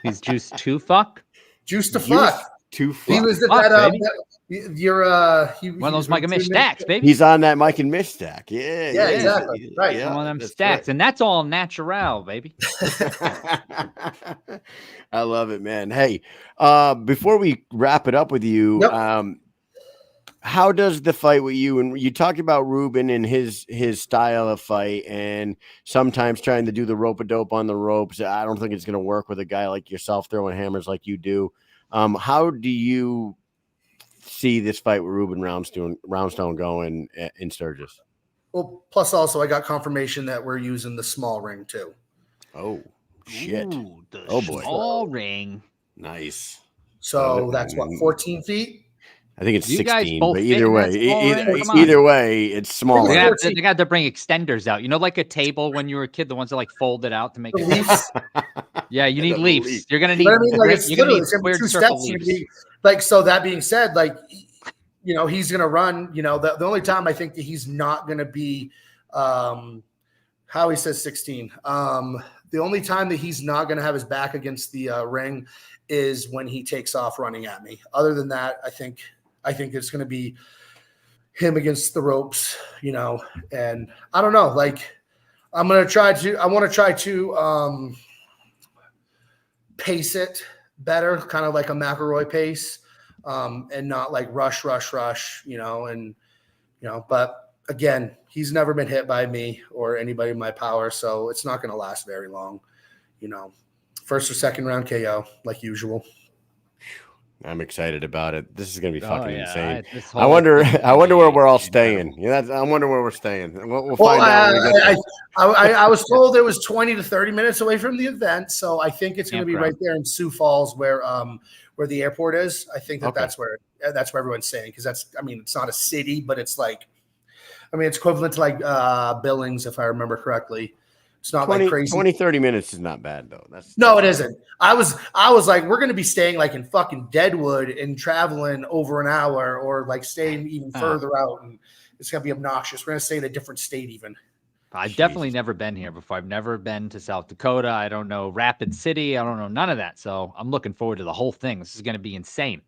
He's juiced to fuck.
Juiced to fuck.
To fuck.
He was at
one of those Mike and Mish stacks, baby.
He's on that Mike and Mish stack. Yeah,
exactly. Right.
Yeah, one of them stacks, right. And that's all natural, baby.
I love it, man. Hey, before we wrap it up with you, how does the fight with you, and you talked about Ruben and his style of fight, and sometimes trying to do the rope-a-dope on the ropes. I don't think it's going to work with a guy like yourself throwing hammers like you do. How do you see this fight with Ruben Roundstone going in Sturgis?
Well, plus also I got confirmation that we're using the small ring too.
Oh shit!
Ooh,
oh boy!
Small ring.
Nice.
So that's what, 14 feet.
I think it's
you
16,
but
either way, it's smaller.
They got to bring extenders out. Like a table when you were a kid, the ones that like folded out to make it.
Leaves.
Yeah, you need leaves. You're gonna need.
You're gonna need squared circle leaves. So that being said, he's gonna run. The only time I think that he's not gonna be, Howie says 16. The only time that he's not gonna have his back against the ring is when he takes off running at me. Other than that, I think it's going to be him against the ropes, and I don't know, I want to try to pace it better, kind of like a McElroy pace, and not like rush, but again, he's never been hit by me or anybody in my power. So it's not going to last very long, first or second round KO like usual.
I'm excited about it. This is going to be fucking insane.
I
wonder where we're all staying. I wonder where we're staying. We'll find out.
I was told it was 20 to 30 minutes away from the event. So I think it's going to be right there in Sioux Falls where the airport is. I think that's where everyone's staying. Cause it's not a city, but it's it's equivalent to like Billings, if I remember correctly. It's not
20,
like crazy.
20, 30 minutes is not bad though.
No, it isn't. I was like, we're going to be staying like in fucking Deadwood and traveling over an hour, or like staying even further out. And it's going to be obnoxious. We're going to stay in a different state even.
I've definitely never been here before. I've never been to South Dakota. I don't know Rapid City. I don't know none of that. So I'm looking forward to the whole thing. This is going to be insane.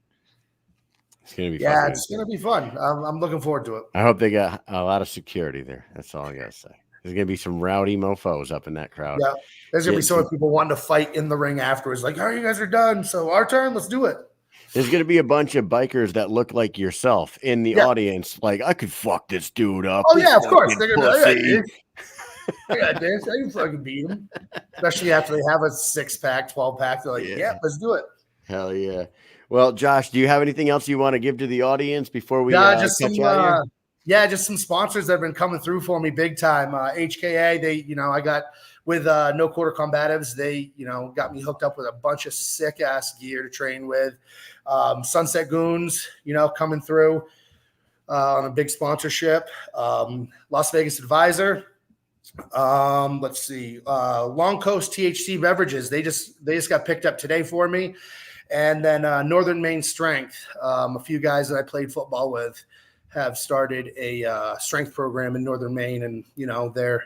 It's going to be
fun. It's going to be fun. I'm looking forward to it.
I hope they got a lot of security there. That's all I got to say. There's going to be some rowdy mofos up in that crowd.
Yeah. There's going to be so many people wanting to fight in the ring afterwards. Like, oh, you guys are done. So our turn. Let's do it.
There's going to be a bunch of bikers that look like yourself in the audience. Like, I could fuck this dude up.
Oh, yeah, of course. They're going to be like, I can fucking beat him. Especially after they have a 6-pack, 12-pack. They're like, yeah, let's do it.
Hell yeah. Well, Josh, do you have anything else you want to give to the audience before we just
some sponsors that have been coming through for me big time. HKA, they, I got with No Quarter Combatives, they, got me hooked up with a bunch of sick ass gear to train with. Sunset Goons, coming through. on a big sponsorship. Las Vegas Advisor. Let's see. Long Coast THC Beverages. They just got picked up today for me. And then Northern Maine Strength. A few guys that I played football with have started a strength program in Northern Maine, and they're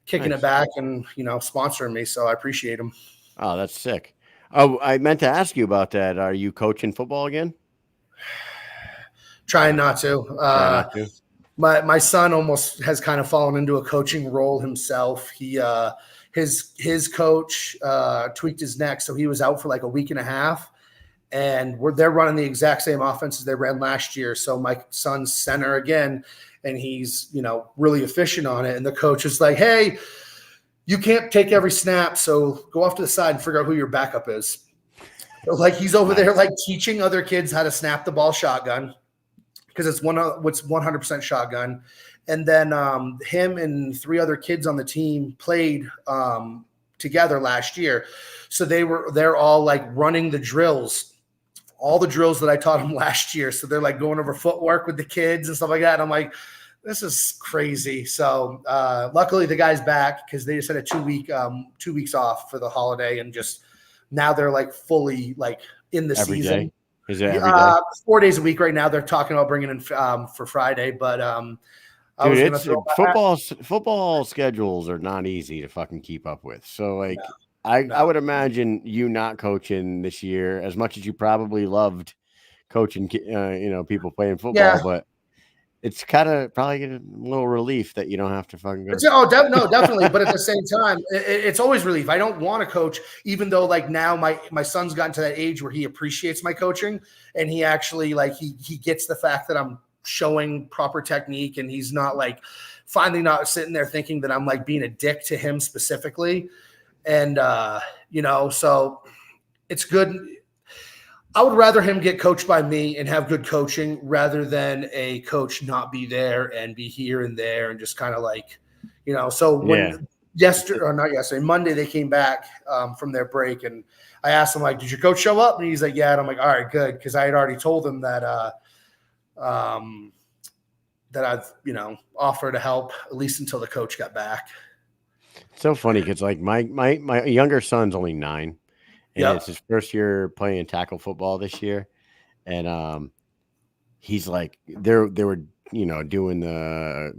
kicking it back and sponsoring me. So I appreciate them.
Oh, that's sick. Oh, I meant to ask you about that. Are you coaching football again?
Trying not to.
Try not to.
My son almost has kind of fallen into a coaching role himself. He his coach tweaked his neck, so he was out for like a week and a half. And they're running the exact same offense as they ran last year. So my son's center again, and he's really efficient on it. And the coach is like, "Hey, you can't take every snap, so go off to the side and figure out who your backup is." So, like, he's over there like teaching other kids how to snap the ball shotgun, because it's 100% shotgun. And then him and 3 other kids on the team played together last year. So they're all like running the drills, all the drills that I taught them last year. So they're like going over footwork with the kids and stuff like that. And I'm like, this is crazy. So luckily the guy's back, because they just had a 2 weeks off for the holiday, and just now they're like fully like in the
Every
season.
day? Is it every day?
4 days a week right now. They're talking about bringing in for Friday, but I was
Dude,
going to throw
football schedules are not easy to fucking keep up with. So like, I would imagine you not coaching this year, as much as you probably loved coaching, people playing football, but it's kind of probably a little relief that you don't have to fucking go.
No, definitely. But at the same time, it's always relief. I don't want to coach, even though like now my son's gotten to that age where he appreciates my coaching, and he actually like he gets the fact that I'm showing proper technique, and he's not like finally not sitting there thinking that I'm like being a dick to him specifically. And so it's good. I would rather him get coached by me and have good coaching, rather than a coach not be there and be here and there and just kind of like, so when Monday, they came back from their break, and I asked him like, did your coach show up? And he's like, yeah. And I'm like, all right, good. Cause I had already told him that I've, offered to help at least until the coach got back.
It's so funny, because like my younger son's only 9, and it's his first year playing tackle football this year, and he's like they were doing the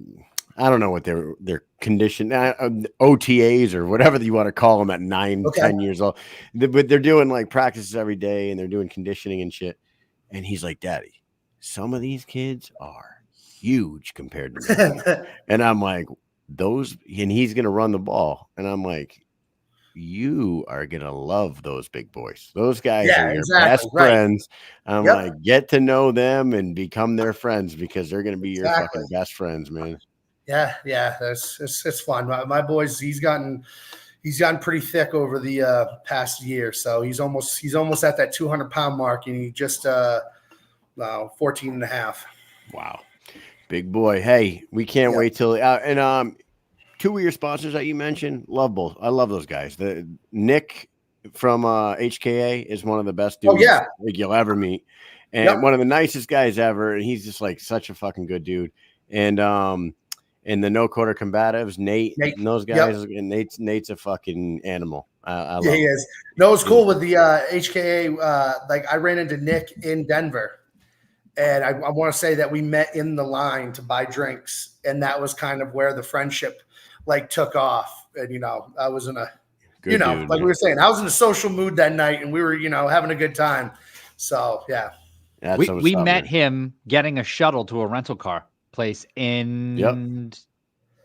I don't know what their condition OTAs or whatever you want to call them at 9, 10 years old, but they're doing like practices every day, and they're doing conditioning and shit. And he's like, Daddy, some of these kids are huge compared to me. And I'm like, and he's going to run the ball. And I'm like, you are going to love those big boys. Those guys are your best friends. I'm like, get to know them and become their friends, because they're going to be your fucking best friends, man. Yeah.
It's fun. My boys, he's gotten pretty thick over the past year. So he's almost at that 200-pound mark, and he just 14 and a half.
Wow. Big boy. Hey, we can't wait till and 2 of your sponsors that you mentioned, love both. I love those guys. The Nick from HKA is one of the best dudes like you'll ever meet, and one of the nicest guys ever. And he's just like such a fucking good dude. And the No Quarter Combatives, Nate and those guys. And Nate's a fucking animal. I love
he is. No, it's cool with the HKA. Like I ran into Nick in Denver. And I want to say that we met in the line to buy drinks, and that was kind of where the friendship like took off. And I was in a, dude, like we were saying, I was in a social mood that night, and we were having a good time. So yeah,
we met him getting a shuttle to a rental car place in.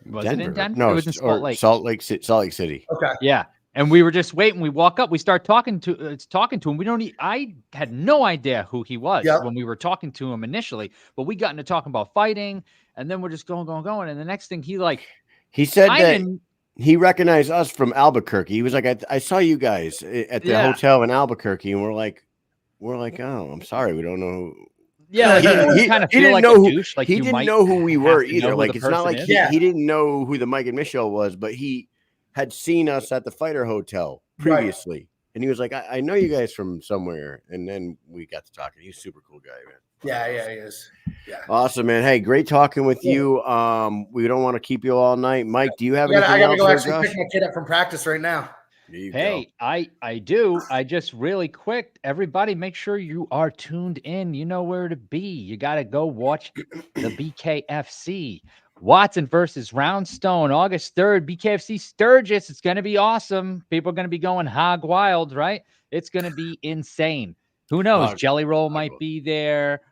Was Denver. It in Denver?
No,
it was in
Salt Lake City.
Okay,
yeah. And we were just waiting. We walk up. We start talking to him. I had no idea who he was when we were talking to him initially. But we got into talking about fighting, and then we're just going. And the next thing
he said that he recognized us from Albuquerque. He was like, I saw you guys at the hotel in Albuquerque, and we're like, oh, I'm sorry, we don't know.
Yeah, he kind of feel like a douche. Like
he didn't know who we were either. Like it's not like he didn't know who the Mike and Michelle was, but he had seen us at the Fighter Hotel previously. And he was like, I know you guys from somewhere. And then we got to talking. He's a super cool guy, man.
Yeah, he is. Yeah.
Awesome, man. Hey, great talking with you. We don't want to keep you all night. Mike, do you have anything
I gotta
else
go
there,
actually
Josh?
pick my kid up from practice right now.
There you go.
Hey, I do. I just really quick, everybody, make sure you are tuned in. You know where to be. You got to go watch the BKFC. Watson versus Roundstone, August 3rd, BKFC Sturgis. It's going to be awesome. People are going to be going hog wild, right? It's going to be insane. Who knows? Jelly Roll might be there.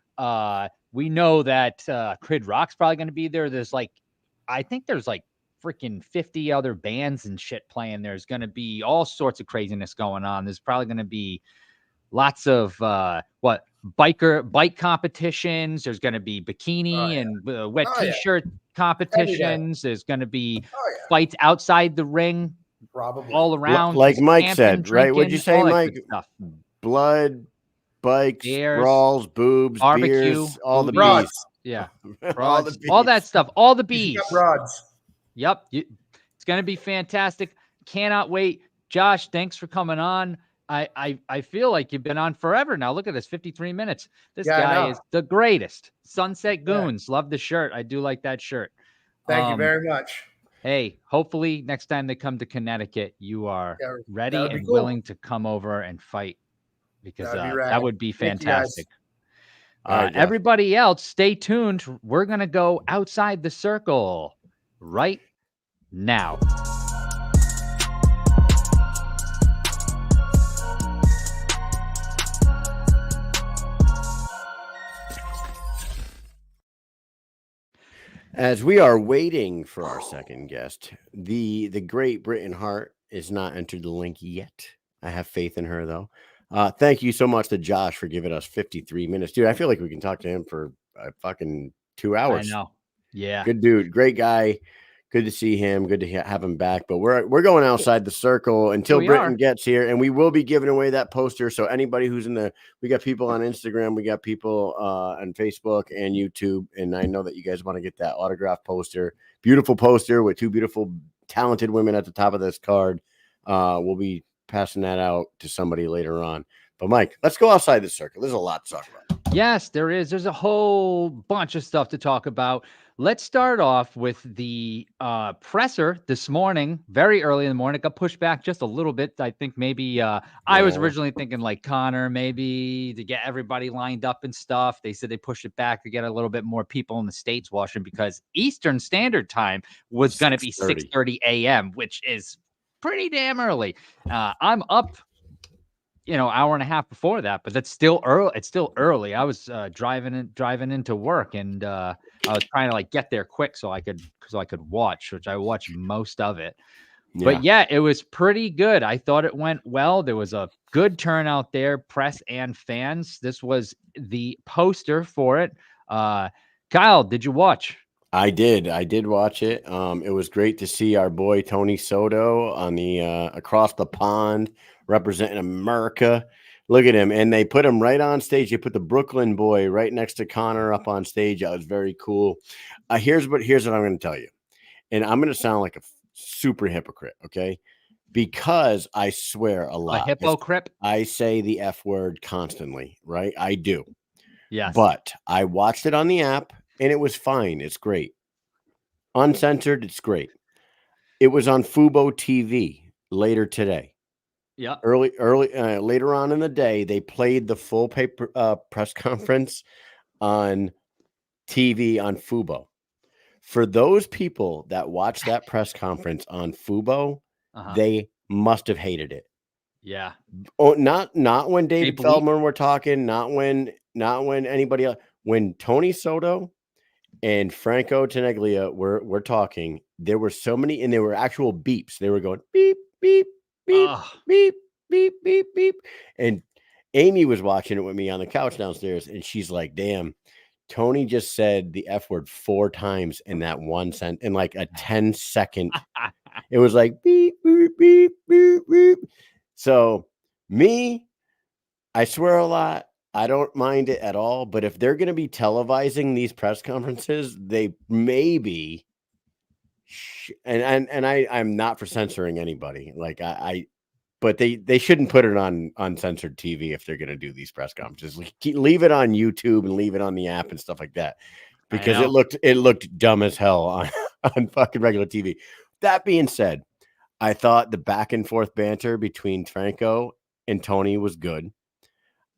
We know that Crid Rock's probably going to be there. I think there's like freaking 50 other bands and shit playing. There's going to be all sorts of craziness going on. There's probably going to be lots of bike competitions. There's going to be bikini and wet t-shirt competitions. There's going to be fights outside the ring,
probably
all around.
Like Mike
camping,
said,
drinking,
right? What'd you say,
all that
Mike?
good stuff.
Blood, bikes,
Beers,
brawls, boobs,
barbecue,
beers, all the
broads.
bees.
Yeah,
all the
all that stuff, all the
He's
bees.
got broads.
Yep, it's going to be fantastic. Cannot wait. Josh, thanks for coming on. I feel like you've been on forever now. Look at this, 53 minutes. This guy is the greatest. Sunset Goons. Love the shirt. I do like that shirt.
Thank you very much.
Hey, hopefully next time they come to Connecticut, you are ready and willing to come over and fight, because that would be fantastic. Everybody else, stay tuned. We're going to go outside the circle right now.
As we are waiting for our second guest, the great Britain Hart is not entered the link yet. I have faith in her, though. Thank you so much to Josh for giving us 53 minutes. Dude, I feel like we can talk to him for fucking 2 hours.
I know. Yeah.
Good dude. Great guy. Good to see him. Good to have him back. But we're going outside the circle until Britain gets here, and we will be giving away that poster. So anybody who's we got people on Instagram, we got people on Facebook and YouTube, and I know that you guys want to get that autograph poster. Beautiful poster with two beautiful, talented women at the top of this card. We'll be passing that out to somebody later on. But Mike, let's go outside the circle. There's a lot to talk about.
Yes, there is. There's a whole bunch of stuff to talk about. Let's start off with the presser this morning, very early in the morning. It got pushed back just a little bit. I think maybe I was originally thinking like Connor, maybe to get everybody lined up and stuff. They said they pushed it back to get a little bit more people in the States watching, because Eastern Standard Time was going to be 6:30 a.m., which is pretty damn early. I'm up, hour and a half before that, but that's still early. It's still early. I was driving into work, and I was trying to get there quick so I could watch, which I watched most of it. Yeah. But yeah, it was pretty good. I thought it went well. There was a good turnout there, press and fans. This was the poster for it. Kyle, did you watch?
I did watch it. It was great to see our boy Tony Soto on the across the pond representing America. Look at him. And they put him right on stage. They put the Brooklyn boy right next to Connor up on stage. That was very cool. Here's what I'm going to tell you. And I'm going to sound like a super hypocrite, okay? Because I swear a lot.
A hypocrite?
I say the F word constantly, right? I do.
Yes.
But I watched it on the app, and it was fine. It's great. Uncensored, it's great. It was on Fubo TV later today.
Yeah.
Later on in the day, they played the full press conference on TV on Fubo. For those people that watched that press conference on Fubo, they must have hated it.
Yeah.
Oh, not when David Feldman were talking, not when anybody else. When Tony Soto and Franco Tenaglia were talking, there were so many, and there were actual beeps. They were going beep, beep, beep, beep, beep, beep, beep. And Amy was watching it with me on the couch downstairs, and she's like, damn, Tony just said the F word 4 times in that one sentence, in like a 10-second. It was like beep, beep, beep, beep, beep. So I swear a lot. I don't mind it at all. But if they're going to be televising these press conferences, they maybe, and I'm not for censoring anybody. Like but they shouldn't put it on uncensored TV if they're going to do these press conferences. Leave it on YouTube and leave it on the app and stuff like that, because it looked dumb as hell on fucking regular TV. That being said, I thought the back and forth banter between Franco and Tony was good.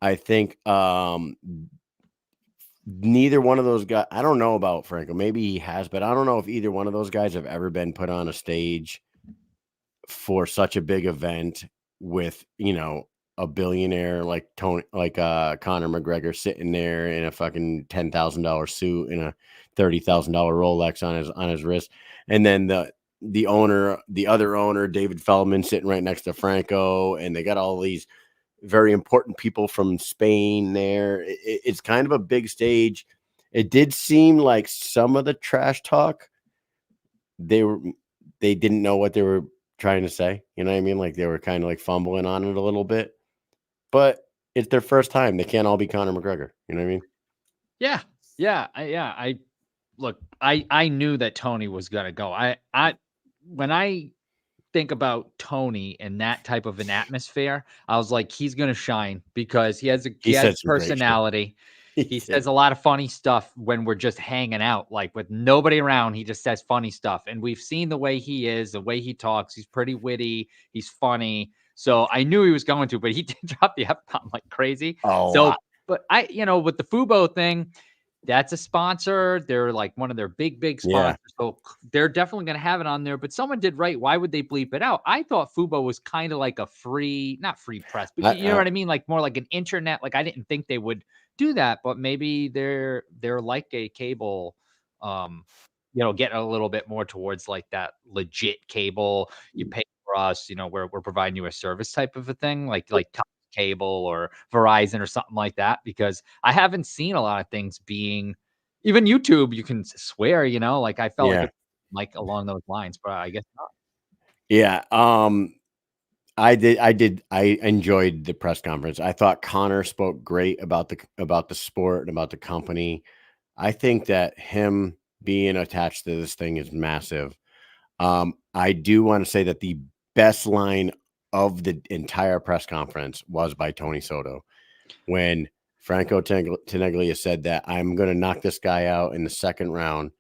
I think neither one of those guys, I don't know about Franco, maybe he has, but I don't know if either one of those guys have ever been put on a stage for such a big event with, a billionaire like Conor McGregor sitting there in a fucking $10,000 suit and a $30,000 Rolex on his wrist, and then the other owner, David Feldman, sitting right next to Franco, and they got all these very important people from Spain there. It's kind of a big stage. It did seem like some of the trash talk, they didn't know what they were trying to say. You know what I mean? Like they were kind of like fumbling on it a little bit, but it's their first time. They can't all be Conor McGregor. You know what I mean?
Yeah. I knew that Tony was going to go. When I think about Tony and that type of an atmosphere, I was like, he's going to shine because he has personality. He says a lot of funny stuff when we're just hanging out, like with nobody around. He just says funny stuff. And we've seen the way he is, the way he talks. He's pretty witty. He's funny. So I knew he was going to, but he did drop the F-bomb like crazy. But with the Fubo thing, that's a sponsor. They're like one of their big sponsors. Yeah. So they're definitely going to have it on there. But someone did right. Why would they bleep it out? I thought Fubo was kind of like a not free press, but you know what I mean? Like more like an internet. Like I didn't think they would do that, but maybe they're like a cable, getting a little bit more towards like that legit cable. You pay for us, we're providing you a service type of a thing, like cable or Verizon or something like that, because I haven't seen a lot of things being, even YouTube, you can swear, like I felt like along those lines, but I guess not.
Yeah. I enjoyed the press conference. I thought Conor spoke great about the sport and about the company. I think that him being attached to this thing is massive. I do want to say that the best line of the entire press conference was by Tony Soto, when Franco Tenaglia said that I'm going to knock this guy out in the second round.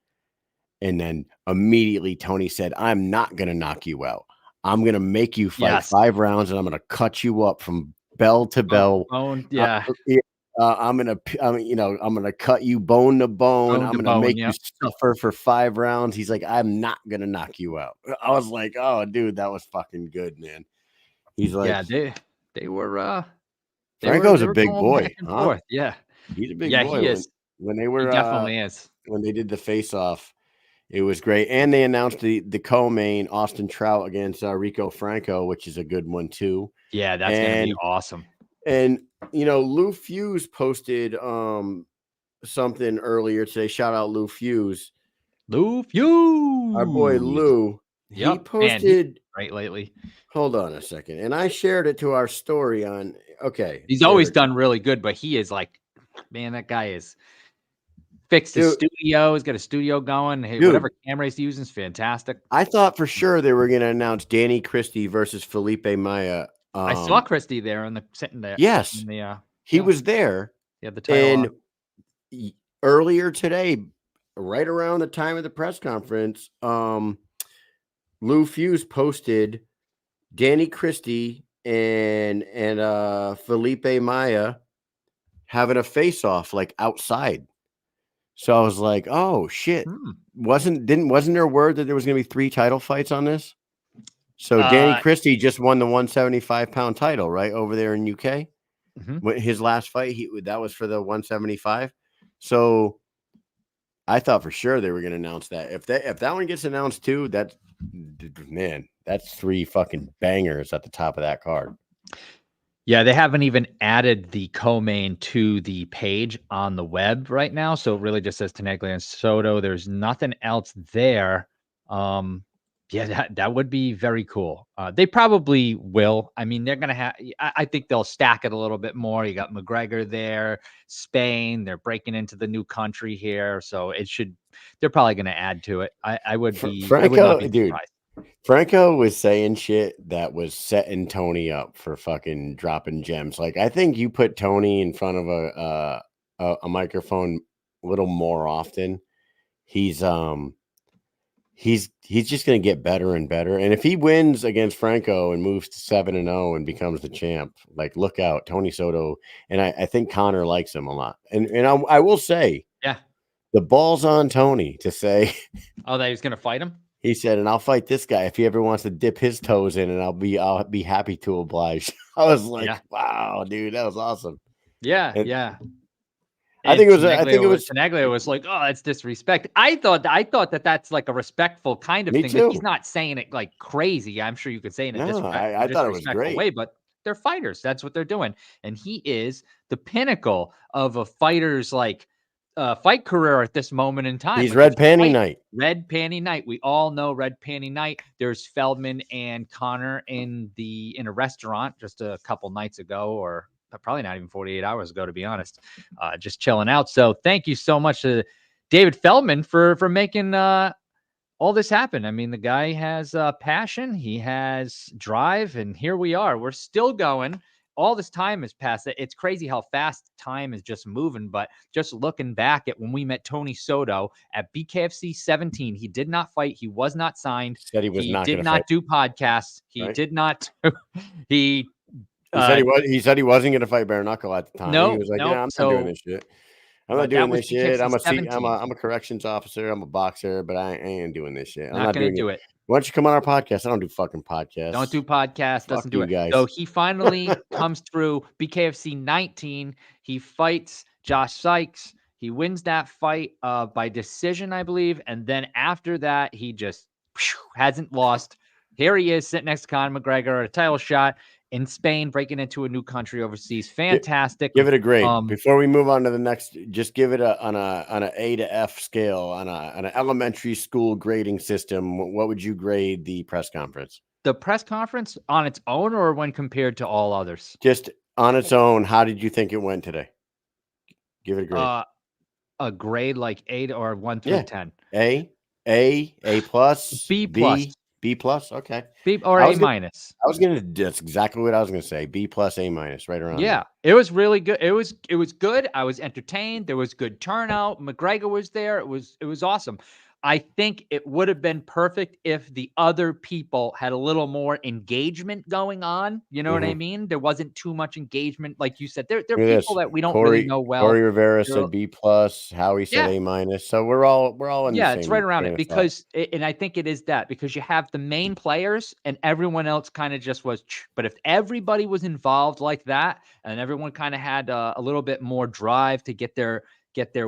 And then immediately Tony said, I'm not going to knock you out. I'm going to make you fight 5 rounds, and I'm going to cut you up from bell to bell.
I'm
going to cut you bone to bone. I'm going to make you suffer for 5 rounds. He's like, I'm not going to knock you out. I was like, oh, dude, that was fucking good, man. He's like,
they were.
Franco's a big boy. Huh?
Yeah,
he's a big boy.
He is.
When they were,
he definitely is.
When they did the face-off, it was great. And they announced the co-main, Austin Trout against Rico Franco, which is a good one too.
Yeah, that's going to be awesome.
And, Lou Fuse posted something earlier today. Shout out Lou Fuse.
Lou Fuse.
Our boy Lou.
Yep.
He posted
right lately.
Hold on a second. And I shared it to our story on, okay.
He's always done really good, but he is like, man, that guy is fixed his studio. He's got a studio going. Hey, whatever camera he's using is fantastic.
I thought for sure they were going to announce Danny Christie versus Felipe Maya.
I saw Christie there sitting there.
Yes. He was there.
He had the title
on. Earlier today, right around the time of the press conference, Lou Fuse posted Danny Christie and Felipe Maya having a face-off like outside. So I was like, oh shit. Wasn't there word that there was gonna be 3 title fights on this? So Danny Christie just won the 175-pound title, right, over there in UK. His last fight, that was for the 175. So I thought for sure they were gonna announce that. If that one gets announced too, that's 3 fucking bangers at the top of that card.
Yeah, they haven't even added the co-main to the page on the web right now. So it really just says Tenaglia and Soto. There's nothing else there. That would be very cool. They probably will. I mean, they're going to have, I think they'll stack it a little bit more. You got McGregor there, Spain, they're breaking into the new country here. So they're probably going to add to it. I would be,
Franco, dude, Franco was saying shit that was setting Tony up for fucking dropping gems. Like, I think you put Tony in front of a microphone a little more often. He's just going to get better and better. And if he wins against Franco and moves to 7-0 and becomes the champ, like, look out, Tony Soto. And I think Connor likes him a lot. And I will say,
Yeah.
the ball's on Tony to say,
Oh, that he was going to fight him?
he said, and I'll fight this guy if he ever wants to dip his toes in, and I'll be happy to oblige. I was like,
Yeah.
wow, dude, that was awesome.
Yeah,
And
yeah.
I think it was
Tenaglia was like, oh, that's disrespect. I thought that that's like a respectful kind of
Me
thing.
too.
But he's not saying it like crazy. I'm sure you could say it in a
No, I thought it was
disrespectful
great.
way, but they're fighters. That's what they're doing. And he is the pinnacle of a fighter's like fight career at this moment in time.
He's
Like,
Red
if you
Panty
fight
Night.
Red Panty Night. We all know Red Panty Night. There's Feldman and Connor in a restaurant just a couple nights ago, or probably not even 48 hours ago, to be honest, just chilling out. So thank you so much to David Feldman for making all this happen. I mean, the guy has passion, he has drive, and here we are. We're still going. All this time has passed. It's crazy how fast time is just moving. But just looking back at when we met Tony Soto at BKFC 17, he did not fight. He was not signed.
Said he was not
did
gonna
not
fight.
do podcasts. He
Right.
did not. he
He said he wasn't gonna fight bare knuckle at the time.
No,
He was like,
no.
yeah, I'm
So-
not doing this shit. I'm not
But that
doing
was
this shit. I'm
BKFC 17.
I'm a corrections officer. I'm a boxer, but I ain't doing this shit. I'm
not going to
doing
do it.
Why don't you come on our podcast? I don't do fucking podcasts.
Don't do podcasts. Doesn't do
you
it.
guys.
So he finally comes through BKFC 19. He fights Josh Sykes. He wins that fight by decision, I believe. And then after that, he just hasn't lost. Here he is sitting next to Conor McGregor, a title shot in Spain, breaking into a new country overseas. Fantastic.
Give it a grade. Before we move on to the next, just give it on an A to F scale, on an elementary school grading system. What would you grade the press conference?
The press conference on its own, or when compared to all others?
Just on its own. How did you think it went today? Give it a grade.
A grade like 8 or 1 through 10.
A plus,
B plus.
B plus. Okay.
B or A minus.
That's exactly what I was gonna say. B plus, A minus, right around.
Yeah, it was really good. It was good. I was entertained. There was good turnout. McGregor was there. It was awesome. I think it would have been perfect if the other people had a little more engagement going on. You know what I mean? There wasn't too much engagement, like you said. There are people that we don't really know well.
Corey Rivera said B plus. Howie said A minus. So we're all in.
Yeah,
the
it's
same
right around it
thought.
because, and I think it is that because you have the main players and everyone else kind of just was. But if everybody was involved like that, and everyone kind of had a little bit more drive to get their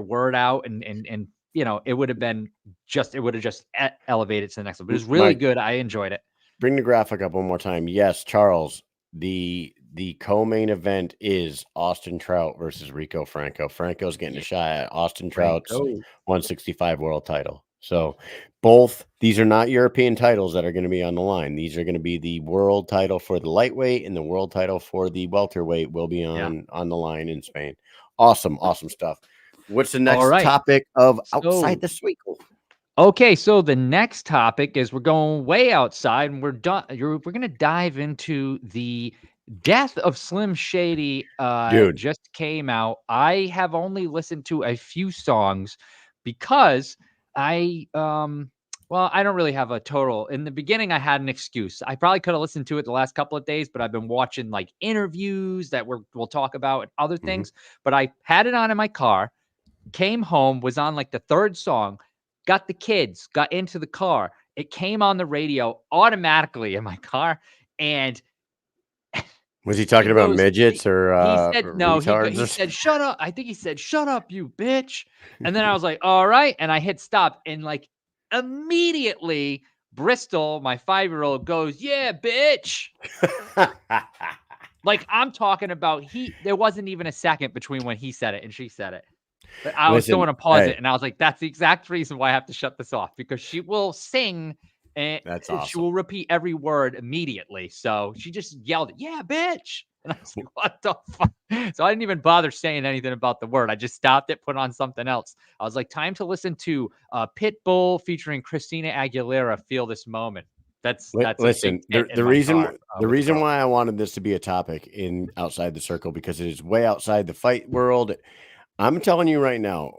word out, and you know, it would have just elevated to the next level. But it was really good. I enjoyed it.
Bring the graphic up one more time. Yes, Charles. The co-main event is Austin Trout versus Rico Franco. Franco's getting a shot at Austin Trout's 165 world title. So both these are not European titles that are going to be on the line. These are going to be the world title for the lightweight, and the world title for the welterweight will be on the line in Spain. Awesome stuff. What's the next topic of outside the Sweegle?
Okay, so the next topic is we're going way outside, and we're going to dive into the death of Slim Shady.
Dude,
just came out. I have only listened to a few songs because I don't really have a total. In the beginning, I had an excuse. I probably could have listened to it the last couple of days, but I've been watching like interviews that we'll talk about and other things. But I had it on in my car. Came home, was on like the third song, got the kids, got into the car. It came on the radio automatically in my car. And
was he talking about midgets or
he said, no, he said, shut up. I think he said, shut up, you bitch. And then I was like, all right. And I hit stop. And like immediately Bristol, my 5-year-old, goes, yeah, bitch. Like I'm talking about there wasn't even a second between when he said it and she said it. But I was going to pause it, and I was like, that's the exact reason why I have to shut this off, because she will sing, and
that's awesome.
She will repeat every word immediately. So she just yelled, yeah, bitch. And I was like, what the fuck? So I didn't even bother saying anything about the word. I just stopped it, put on something else. I was like, time to listen to Pitbull featuring Christina Aguilera, Feel This Moment. That's a
listen.
big hit in
The
my car, with
reason
girls.
why I wanted this to be a topic in outside the circle, because it is way outside the fight world. I'm telling you right now,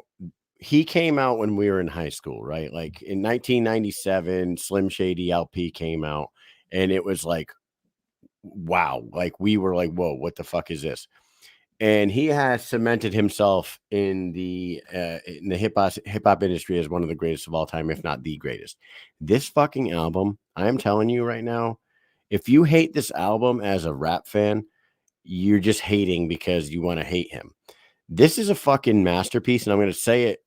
he came out when we were in high school, right? Like in 1997, Slim Shady LP came out, and it was like, wow, like we were like, whoa, what the fuck is this? And he has cemented himself in the hip hop industry as one of the greatest of all time, if not the greatest. This fucking album, I am telling you right now, if you hate this album as a rap fan, you're just hating because you want to hate him. This is a fucking masterpiece, and I'm going to say it.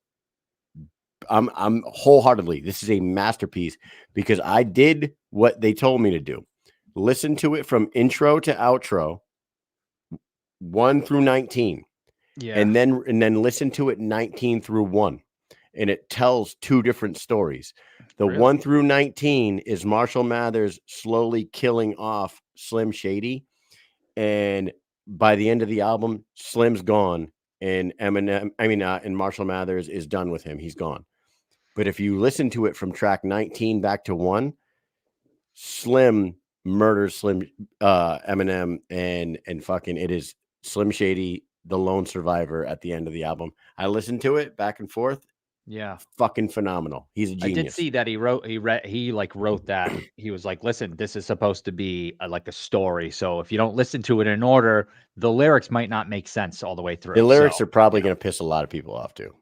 I'm wholeheartedly. This is a masterpiece because I did what they told me to do. Listen to it from intro to outro, 1 through 19.
Yeah.
And then listen to it 19 through 1. And it tells two different stories. The
Really?
1 through 19 is Marshall Mathers slowly killing off Slim Shady. And by the end of the album, Slim's gone. And and Marshall Mathers is done with him. He's gone. But if you listen to it from track 19 back to 1, Slim murders Eminem and fucking it is Slim Shady, the lone survivor at the end of the album. I listened to it back and forth.
Yeah.
Fucking phenomenal. He's a genius.
I did see that he wrote that. He was like, listen, this is supposed to be like a story. So if you don't listen to it in order, the lyrics might not make sense all the way through.
The lyrics
So,
are probably going to piss a lot of people off too.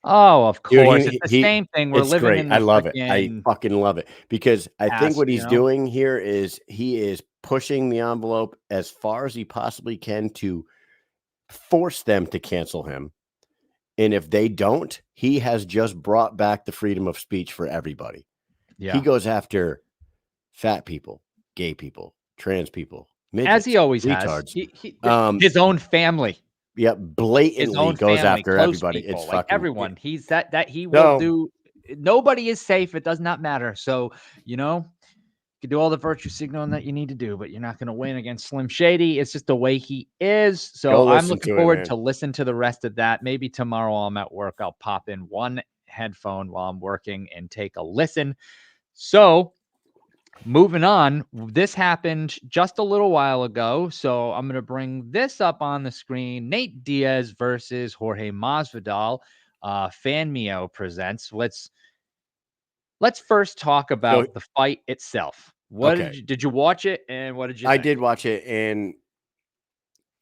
Oh, of
Dude,
course. It's the same thing. We're
it's
living
great.
in the
I love it. I
freaking
fucking love it because I think
past,
what
you
he's
know?
doing here is he is pushing the envelope as far as he possibly can to force them to cancel him. And if they don't, he has just brought back the freedom of speech for everybody.
Yeah.
He goes after fat people, gay people, trans people, midgets,
As he always
retards.
has. His own family.
Yeah,
His
blatantly
own
goes
family,
after
close
everybody.
people,
It's
like
fucking
everyone. He's that he will do. Nobody is safe. It does not matter. So, you can do all the virtue signaling that you need to do, but you're not going to win against Slim Shady. It's just the way he is. So
Go
I'm
listen
looking
to it,
forward
man.
to listen to the rest of that. Maybe tomorrow while I'm at work, I'll pop in one headphone while I'm working and take a listen. So moving on, this happened just a little while ago. So I'm going to bring this up on the screen. Nate Diaz versus Jorge Masvidal. FanMio presents. Let's first talk about the fight itself. What did you watch it, and what did you think?
I did watch it, and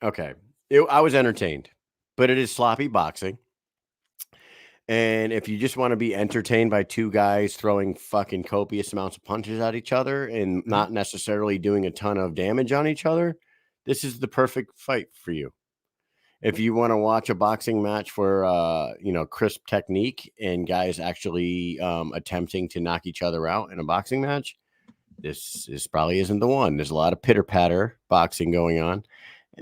okay, I was entertained, but it is sloppy boxing. And if you just want to be entertained by two guys throwing fucking copious amounts of punches at each other and not necessarily doing a ton of damage on each other, this is the perfect fight for you. If you want to watch a boxing match for, crisp technique and guys actually attempting to knock each other out in a boxing match, this probably isn't the one. There's a lot of pitter patter boxing going on,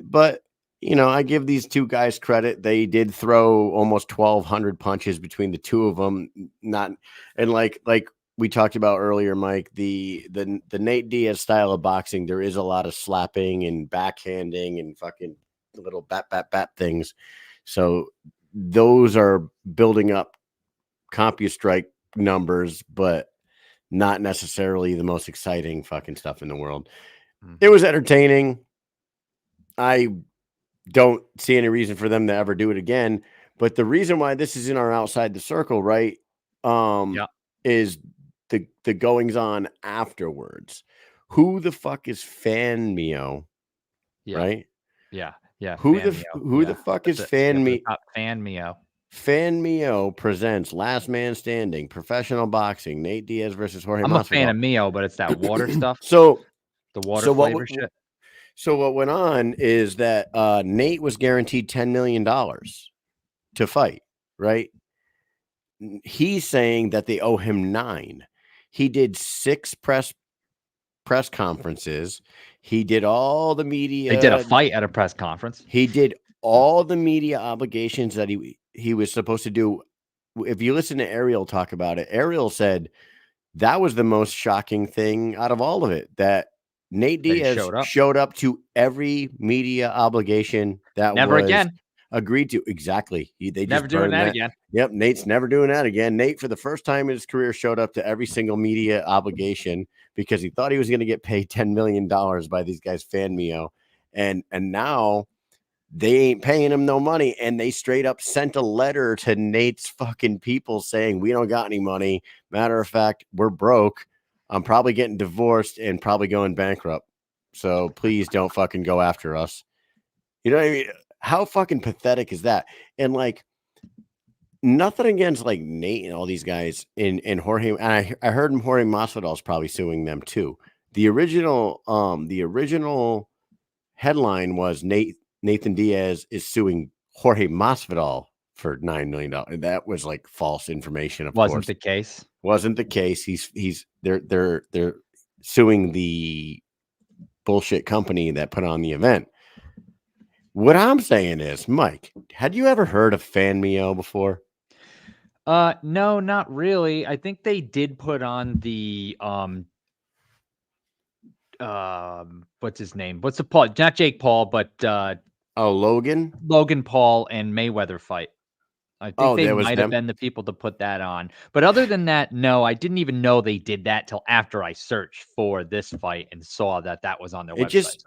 but I give these two guys credit. They did throw almost 1,200 punches between the two of them. Like we talked about earlier, Mike, the Nate Diaz style of boxing, there is a lot of slapping and backhanding and fucking little bat things. So those are building up CompuStrike numbers, but not necessarily the most exciting fucking stuff in the world. It was entertaining. I don't see any reason for them to ever do it again. But the reason why this is in our outside the circle, right? Is the goings on afterwards. Who the fuck is FanMio?
Yeah.
Right?
Yeah.
Who the fuck is FanMio?
FanMio.
FanMio presents Last Man Standing, professional boxing, Nate Diaz versus Jorge Masvidal.
I'm a fan of Mio, but it's that water stuff.
So
the water flavor shit.
So what went on is that Nate was guaranteed $10 million to fight, right? He's saying that they owe him 9. He did 6 press conferences. He did all the media.
They did a fight at a press conference.
He did all the media obligations that he was supposed to do. If you listen to Ariel talk about it, Ariel said that was the most shocking thing out of all of it, that Nate Diaz showed up to every media obligation that
Never
was
again
Agreed to. Exactly. They
Never
just
doing
burned
that again.
Yep. Nate's never doing that again. Nate, for the first time in his career, showed up to every single media obligation because he thought he was going to get paid $10 million by these guys, FanMeo. And now they ain't paying him no money. And they straight up sent a letter to Nate's fucking people saying, we don't got any money. Matter of fact, we're broke. I'm probably getting divorced and probably going bankrupt. So please don't fucking go after us. You know what I mean? How fucking pathetic is that? And like, nothing against like Nate and all these guys in Jorge. And I heard Jorge Masvidal's probably suing them too. The original headline was Nathan Diaz is suing Jorge Masvidal for $9 million. That was like false information. Of
Wasn't
course,
the case.
wasn't the case. They're suing the bullshit company that put on the event. What I'm saying is, Mike, had you ever heard of FanMeo before?
No, not really. I think they did put on the what's his name? What's the Paul? Not Jake Paul, but
Logan.
Logan Paul and Mayweather fight. I think they
That was
might have
them.
been the people to put that on. But other than that, no, I didn't even know they did that till after I searched for this fight and saw that was on their website.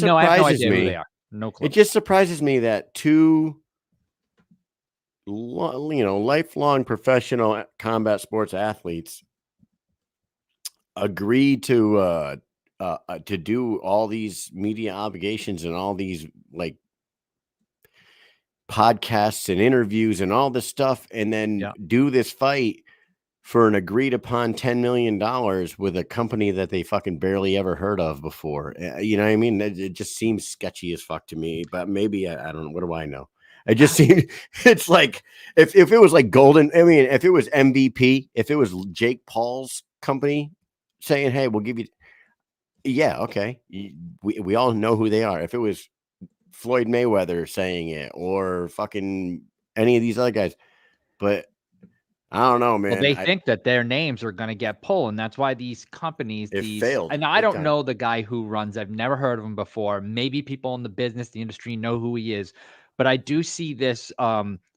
No, I have no idea who they are. No clue.
It just surprises me that two, lifelong professional combat sports athletes agreed to do all these media obligations and all these like podcasts and interviews and all this stuff, and then do this fight for an agreed upon $10 million with a company that they fucking barely ever heard of before. You know what I mean? It just seems sketchy as fuck to me, but maybe I don't know. What do I know? It just seems it's like if it was like Golden, I mean, if it was MVP, if it was Jake Paul's company saying, hey, we'll give you, yeah, okay. We all know who they are. If it was Floyd Mayweather saying it or fucking any of these other guys, but I don't know, man.
Well, they think that their names are going to get pulled, and that's why these companies,
failed.
And I don't know the guy who runs. I've never heard of him before. Maybe people in the business, the industry know who he is, but I do see this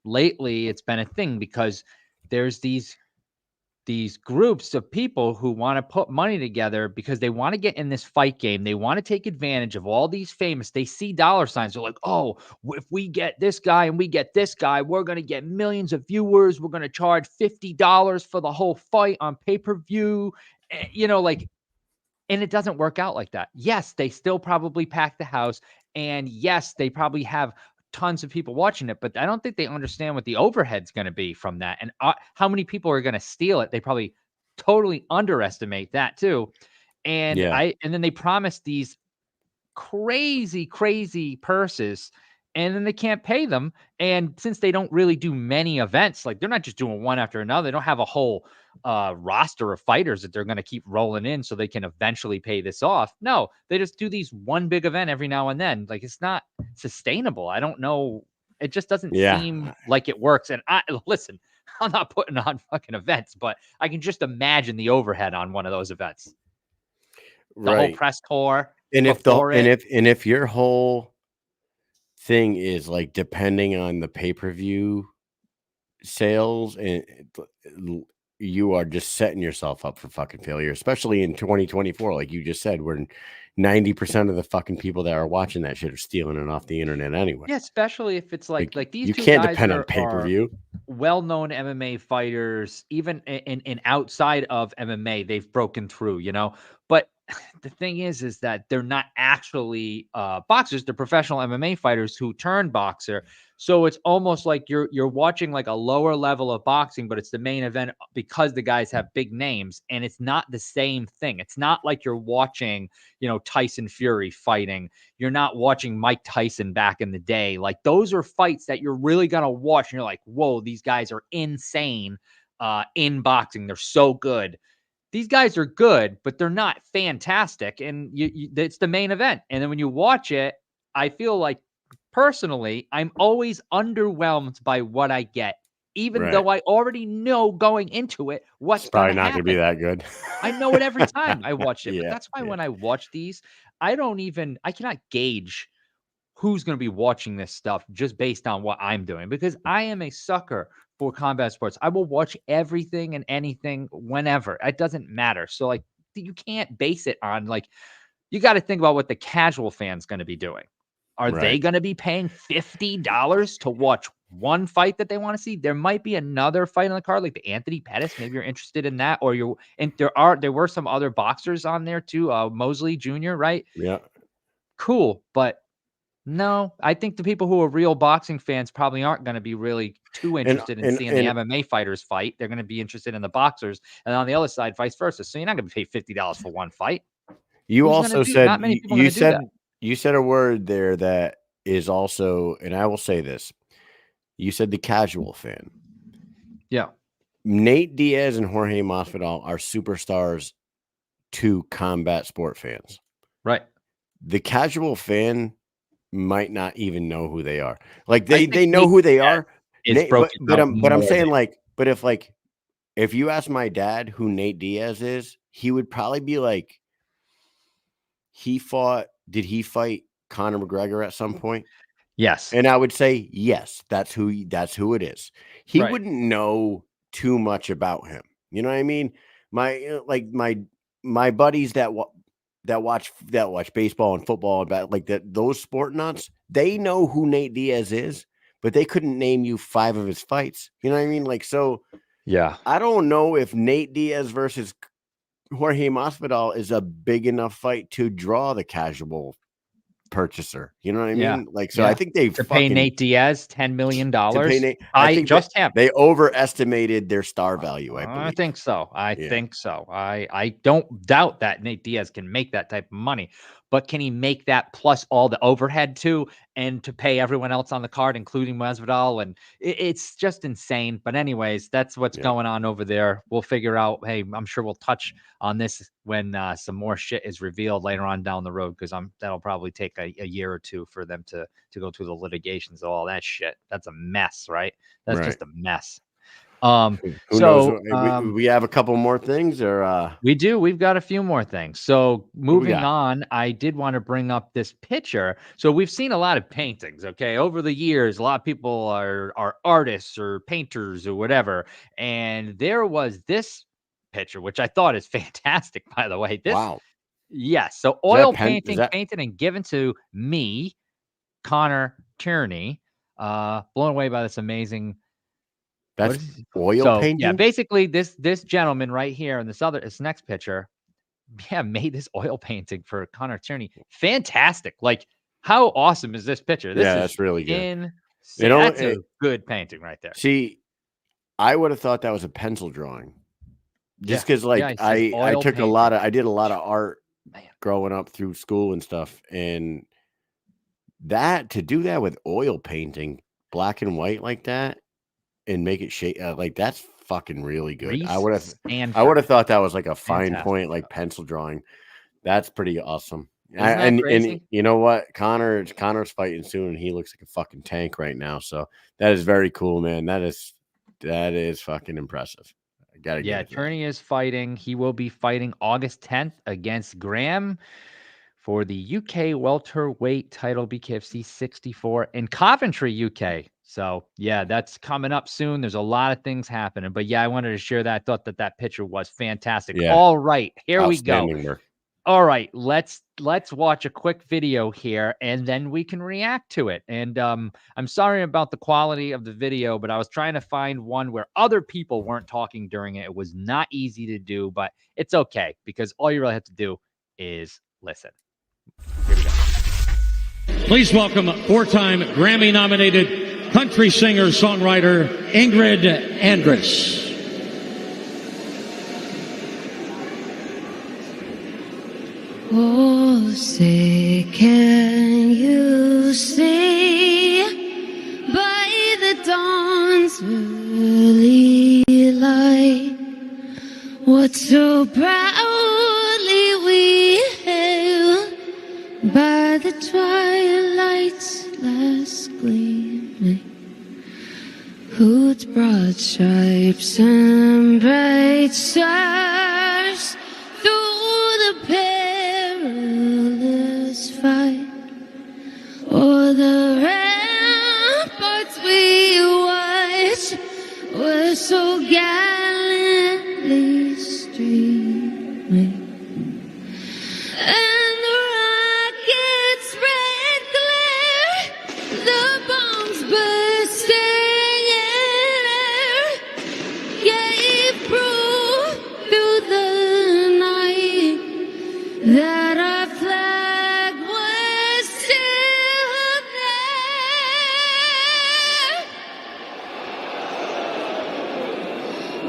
lately. It's been a thing because there's these groups of people who want to put money together because they want to get in this fight game. They want to take advantage of all these famous. They see dollar signs. They're like, oh, if we get this guy and we get this guy, we're going to get millions of viewers. We're going to charge $50 for the whole fight on pay-per-view. And it doesn't work out like that. Yes, they still probably pack the house. And yes, they probably have tons of people watching it, but I don't think they understand what the overhead's going to be from that. And how many people are going to steal it. They probably totally underestimate that too. And and then they promise these crazy purses and then they can't pay them. And since they don't really do many events, like they're not just doing one after another, they don't have a whole roster of fighters that they're going to keep rolling in so they can eventually pay this off. No, they just do these one big event every now and then. Like it's not sustainable. I don't know. It just doesn't seem like it works. And listen, I'm not putting on fucking events, but I can just imagine the overhead on one of those events. The whole press tour.
And if your whole thing is like depending on the pay-per-view sales, and you are just setting yourself up for fucking failure, especially in 2024. Like you just said, where 90% of the fucking people that are watching that shit are stealing it off the internet anyway.
Yeah, especially if it's like these
you
two
can't
guys
depend on pay-per-view.
Well-known MMA fighters, even in outside of MMA, they've broken through, But the thing is that they're not actually boxers. They're professional MMA fighters who turn boxer. So it's almost like you're watching like a lower level of boxing, but it's the main event because the guys have big names, and it's not the same thing. It's not like you're watching, Tyson Fury fighting. You're not watching Mike Tyson back in the day. Like those are fights that you're really gonna watch, and you're like, whoa, these guys are insane in boxing. They're so good. These guys are good, but they're not fantastic. And it's the main event. And then when you watch it, I feel like personally, I'm always underwhelmed by what I get, even though I already know going into it what's
probably
not
going to be that good.
I know it every time I watch it. But that's why when I watch these, I cannot gauge who's going to be watching this stuff just based on what I'm doing, because I am a sucker for combat sports. I will watch everything and anything whenever. It doesn't matter. So like you can't base it on like, you got to think about what the casual fan's going to be doing. Are they
Right.
going to be paying $50 to watch one fight that they want to see? There might be another fight on the card, like the Anthony Pettis. Maybe you're interested in that, or you're. And there were some other boxers on there too. Mosley Jr. Right?
Yeah.
Cool, but no, I think the people who are real boxing fans probably aren't going to be really too interested in seeing the MMA fighters fight. They're going to be interested in the boxers, and on the other side, vice versa. So you're not going to pay $50 for one fight.
You
Who's
also
gonna do-
said
not many people
you
gonna do that.
said you said a word there that is also, and I will say this. You said the casual fan.
Yeah.
Nate Diaz and Jorge Masvidal are superstars to combat sport fans.
Right.
The casual fan might not even know who they are. Like
I
they
think
know
Nate
who they
Diaz
are.
is broken
But
down
I'm
more
saying
than-
like, but if you ask my dad who Nate Diaz is, he would probably be like, did he fight Conor McGregor at some point?
Yes.
And I would say, yes, that's who it is. He
Right.
wouldn't know too much about him. You know what I mean? My buddies that watch baseball and football, about like that, those sport nuts, they know who Nate Diaz is, but they couldn't name you 5 of his fights. You know what I mean? Like, so
Yeah.
I don't know if Nate Diaz versus Jorge Masvidal is a big enough fight to draw the casual purchaser. You know what I
Yeah.
mean? Like, so
Yeah.
I think they
To pay Nate Diaz $10 million.
I think
just him.
they overestimated their star value. I believe.
I think so. I
Yeah.
think so. I don't doubt that Nate Diaz can make that type of money, but can he make that plus all the overhead too, and to pay everyone else on the card, including Masvidal? And it's just insane. But anyways, that's what's
Yeah.
going on over there. We'll figure out. Hey, I'm sure we'll touch on this when some more shit is revealed later on down the road, because that'll probably take a year or two for them to go through the litigations of all that shit. That's a mess, right? That's
Right.
just a mess.
Who knows? We have a couple more things, or
we do. We've got a few more things. So
we
moving
got?
on, I did want to bring up this picture. So we've seen a lot of paintings. Okay, over the years, a lot of people are artists or painters or whatever. And there was this picture, which I thought is fantastic, by the way.
Wow.
Yes. So
Is that a
oil
pen- is
painting
that-
painted and given to me, Connor Tierney. Blown away by this amazing.
That's
What is it?
oil
So
painting.
yeah, basically this gentleman right here in this next picture, made this oil painting for Connor Tierney. Fantastic! Like, how awesome is this picture? This is
that's really good.
insane.
That's
a good painting right there.
See, I would have thought that was a pencil drawing, just because
it says
I
oil
took
painting.
I did a lot of art
Man.
growing up through school and stuff, and to do that with oil painting, black and white like that, and make it shade like that's fucking really good.
Reese
I would have
Stanford.
thought that was like a fine
Fantastic
point, like
stuff.
pencil drawing. That's pretty awesome.
Isn't that crazy?
And you know what? Connor's fighting soon, and he looks like a fucking tank right now. So that is very cool, man. That is fucking impressive. I gotta
Yeah,
give it to him.
Tierney is fighting. He will be fighting August 10th against Graham for the UK welterweight title, BKFC 64 in Coventry, UK. So yeah, that's coming up soon. There's a lot of things happening, but yeah, I wanted to share that. I thought that picture was fantastic.
Yeah.
All right, here we go.
Outstanding work.
All right, let's watch a quick video here, and then we can react to it. And I'm sorry about the quality of the video, but I was trying to find one where other people weren't talking during it. It was not easy to do, but it's okay, because all you really have to do is listen. Here we go.
Please welcome 4-time Grammy-nominated country singer-songwriter Ingrid Andress.
Oh, say, can you see by the dawn's early light what so proudly we hailed by the twilight's last gleaming, whose broad stripes and bright stars through the perilous fight o'er me. And the rocket's red glare, the bombs bursting in air, gave proof through the night that our flag was still there.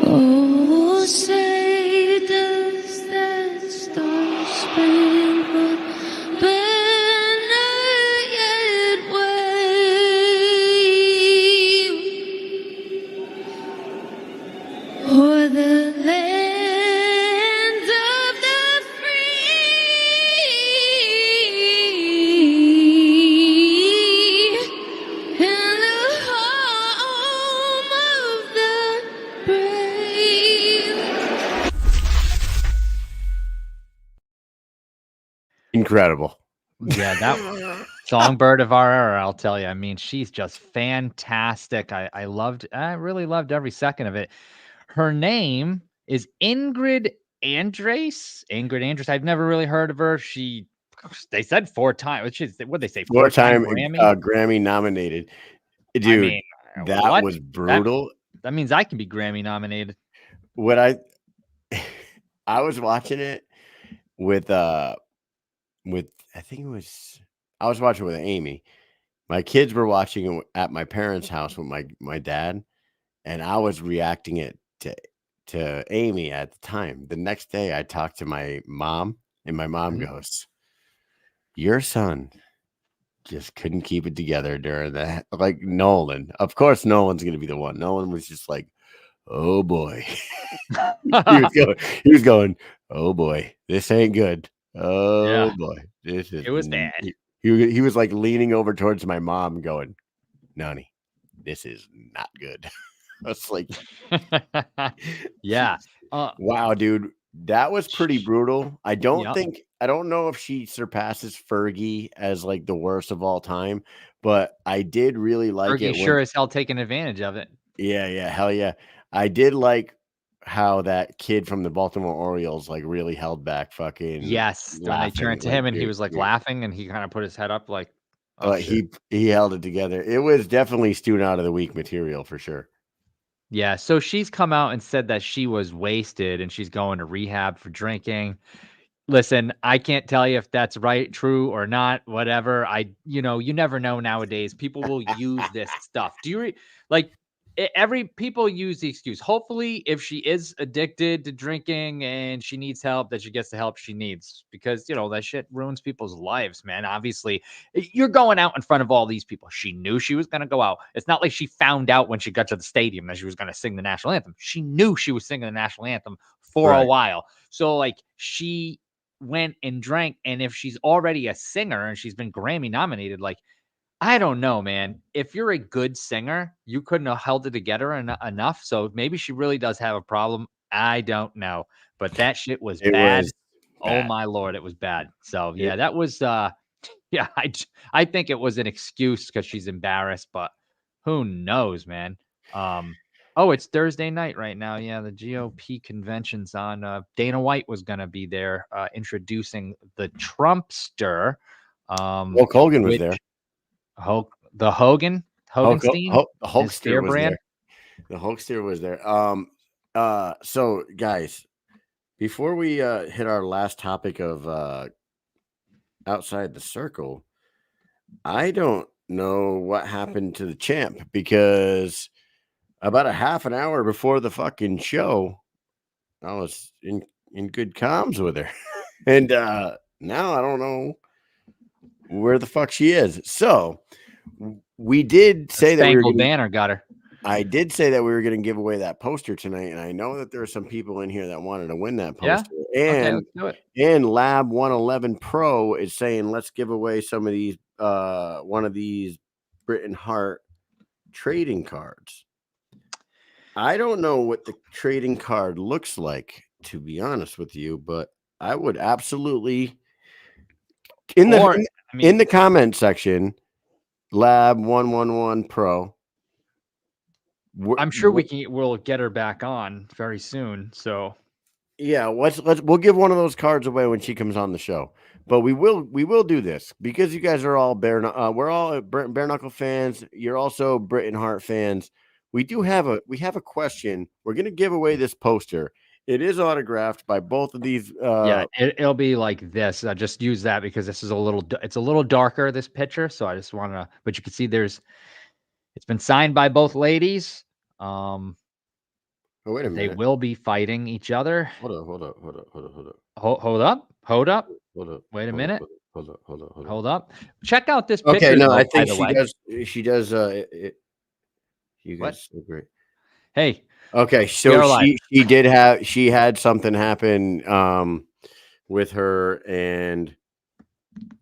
Oh, say does that star-spangled banner yet wave o'er the land of the free and the home of the brave.
Incredible.
Yeah, that songbird of our era, I'll tell you. I mean, she's just fantastic. I really loved every second of it. Her name is Ingrid Andress. Ingrid Andress. I've never really heard of her. They said 4-time. What they say? 4-time
Four-time
Grammy.
Grammy nominated. Dude,
I mean,
that
what?
was brutal.
That means I can be Grammy nominated.
What I was watching it with I think it was I was watching with Amy. My kids were watching it at my parents' house with my dad, and I was reacting it to Amy at the time. The next day I talked to my mom, and my mom goes, "Your son just couldn't keep it together during that." Like Nolan. Of course Nolan's gonna be the one. Nolan was just like, "Oh boy." he was going, "Oh boy, this ain't good. Oh
Yeah.
boy, this is."
It was bad.
He was like leaning over towards my mom, going, "Nani, this is not good." I was like,
Yeah.
"Wow, dude, that was pretty brutal." I don't
Yep.
know if she surpasses Fergie as like the worst of all time, but I did really like it
Fergie
when
sure as hell taking advantage of it.
yeah, hell yeah. I did like how that kid from the Baltimore Orioles like really held back fucking
Yes. When they
laughing.
turned to
Like,
him and he
dude,
was like laughing and he kind of put his head up like, oh
like
shit.
he held it together. It was definitely student out of the week material for sure.
Yeah. So she's come out and said that she was wasted and she's going to rehab for drinking. Listen, I can't tell you if that's right, true, or not, whatever. You never know nowadays. People will use this stuff. Do you every people use the excuse. Hopefully, if she is addicted to drinking and she needs help, that she gets the help she needs because, that shit ruins people's lives, man. Obviously, you're going out in front of all these people. She knew she was going to go out. It's not like she found out when she got to the stadium that she was going to sing the national anthem. She knew she was singing the national anthem for a
Right.
while. So, she went and drank, and if she's already a singer and she's been Grammy nominated, I don't know, man. If you're a good singer, you couldn't have held it together enough. So maybe she really does have a problem. I don't know, but that shit was
It
bad.
was
Oh
bad.
my Lord, it was bad. So
It-
yeah, that was yeah, I think it was an excuse because she's embarrassed, but who knows, man. Oh, it's Thursday night right now. Yeah, the GOP convention's on. Dana White was gonna be there introducing the Trumpster.
Hulk Hogan was
Which
there.
the Hoganstein,
The
his
Hulkster
beer
was
brand.
there. The Hulkster was there. So guys, before we hit our last topic of outside the circle, I don't know what happened to the champ because about a half an hour before the fucking show, I was in good comms with her. And now I don't know where the fuck she is. So we did say that we were
Spangled
gonna,
Banner got her.
I did say that we were going to give away that poster tonight, and I know that there are some people in here that wanted to win that
Yeah?
poster.
Okay,
And
let's do it.
and Lab 111 Pro is saying let's give away some of these one of these Britain Hart trading cards. I don't know what the trading card looks like, to be honest with you, but I would absolutely in the comment section, Lab 111 Pro.
I'm sure we'll get her back on very soon. So
Yeah, we'll give one of those cards away when she comes on the show. But we will do this because you guys are all we're all bare knuckle fans. You're also Britain Hart fans. We have a question. We're gonna give away this poster. It is autographed by both of these.
Yeah, it'll be like this. I just use that because this is it's a little darker, this picture. So I just want to, but you can see it's been signed by both ladies.
Oh, wait a
They
minute.
will be fighting each other.
Hold up.
Hold up. Wait a
Hold
minute.
up.
Hold up. Check out this picture.
Okay, no,
though,
I
by
think
the
she
way.
does. She does. You
What?
guys agree?
Hey,
Okay,
we are
so
live.
she had something happen with her, and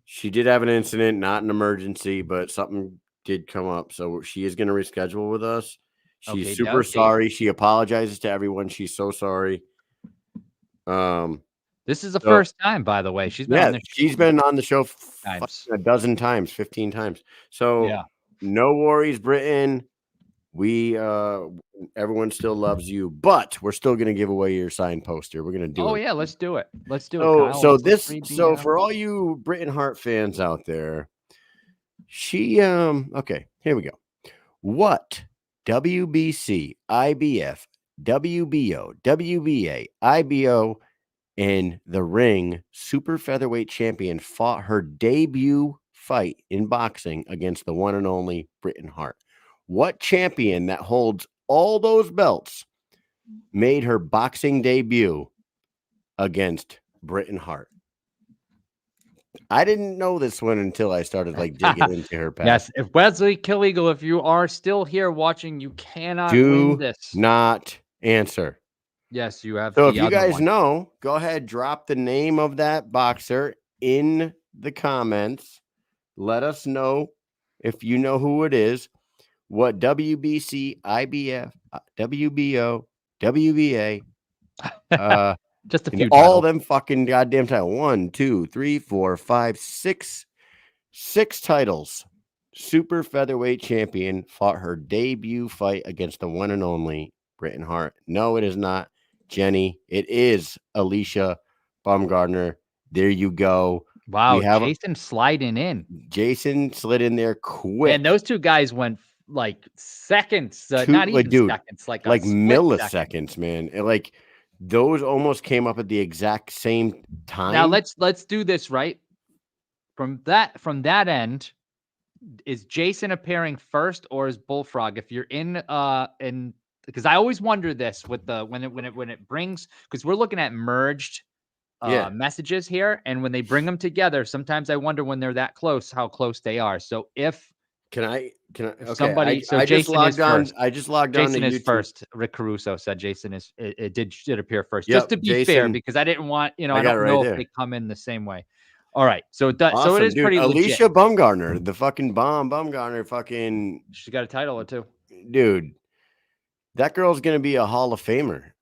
she did have an incident, not an emergency, but something did come up. So she is going to reschedule with us. She's
Okay,
super
dokie.
sorry. She apologizes to everyone. She's so sorry.
This is the
So-
first time, by the way. She's been on the show
she's been on the show
times.
a dozen times, 15 times. So
Yeah.
no worries, Britain. We everyone still loves you, but we're still gonna give away your signed poster. We're gonna do
Oh
it.
yeah, let's do it. Let's do it.
So
Kyle.
so
Let's
this
read the,
so for all you Britain Hart fans out there, she okay, here we go. What WBC, IBF, WBO, WBA, IBO, and the ring super featherweight champion fought her debut fight in boxing against the one and only Britain Hart? What champion that holds all those belts made her boxing debut against Britain Hart? I didn't know this one until I started like digging into her past.
Yes, if Wesley Killeagle, if you are still here watching, you cannot
Do
win this.
not answer.
Yes, you have
So
the
if you
other
guys
one.
know, go ahead, drop the name of that boxer in the comments. Let us know if you know who it is, what WBC, IBF, WBO, WBA,
Just a
and
few
all
titles.
them fucking goddamn titles. 1, 2, 3, 4, 5, 6 titles. Super featherweight champion fought her debut fight against the one and only Britain Hart. No, it is not Jenny. It is Alicia Baumgartner. There you go.
Wow,
We have
Jason sliding in.
Jason slid in there quick.
And those two guys went like seconds,
Two-
not
like,
even
dude,
seconds, like a
like
split second.
milliseconds, man. And, like those almost came up at the exact same time.
Now let's do this right. From that end, is Jason appearing first or is Bullfrog? If you're in because I always wonder this with the when it brings, because we're looking at merged
Yeah.
messages here, and when they bring them together, sometimes I wonder when they're that close how close they are. So if
Can I? Okay.
somebody, so
I just
Jason
logged
is
on.
first.
I just logged on to
Jason is
YouTube.
first. Rick Caruso said Jason is it did appear first.
Yep,
Just to be fair,
Jason-
because I didn't want,
I
I
got it
don't
right
know
there.
if they come in the same way. All right. So it does, so
Awesome,
it is
dude.
pretty
Alicia
legit.
Baumgartner, the fucking Baumgartner, fucking
She's got a title or two.
dude. That girl's gonna be a Hall of Famer.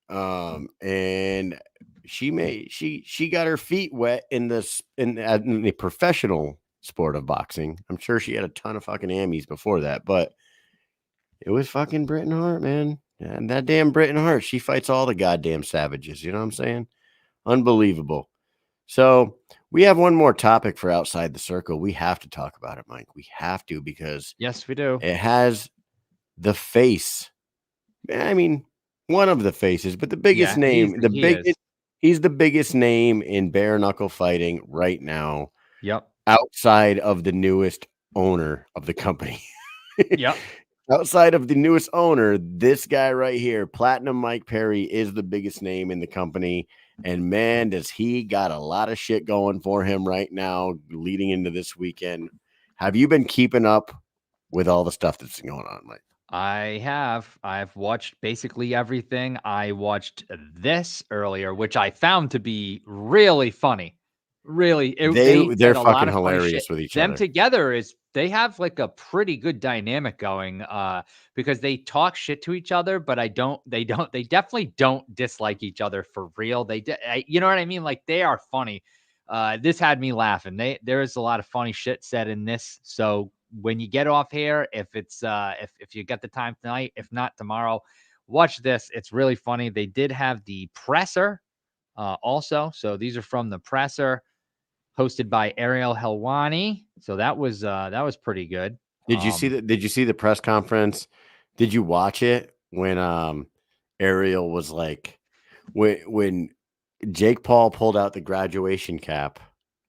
And she got her feet wet in the professional sport of boxing. I'm sure she had a ton of fucking Emmys before that, but it was fucking Britain Hart, man. And that damn Britain Hart, she fights all the goddamn savages. You know what I'm saying? Unbelievable. So we have one more topic for Outside the Circle. We have to talk about it, Mike. We have to, because
Yes, we do.
it has the face. I mean, one of the faces, but the biggest name, he's the biggest name in bare knuckle fighting right now.
Yep.
Outside of the newest owner of the company.
Yep.
Outside of the newest owner, this guy right here, Platinum Mike Perry, is the biggest name in the company. And man, does he got a lot of shit going for him right now, leading into this weekend. Have you been keeping up with all the stuff that's going on, Mike?
I've watched basically everything. I watched this earlier, which I found to be really funny. Really,
They're
said a lot
fucking
of funny
hilarious
shit.
with each
Them
other.
together they have like a pretty good dynamic going, because they talk shit to each other, but they definitely don't dislike each other for real. You know what I mean? Like, they are funny. This had me laughing. There is a lot of funny shit said in this. So when you get off here, if it's if you get the time tonight, if not tomorrow, watch this. It's really funny. They did have the presser Also. So these are from the presser, hosted by Ariel Helwani. So that was pretty good.
Did you see that? Did you see the press conference? Did you watch it when Ariel was like when Jake Paul pulled out the graduation cap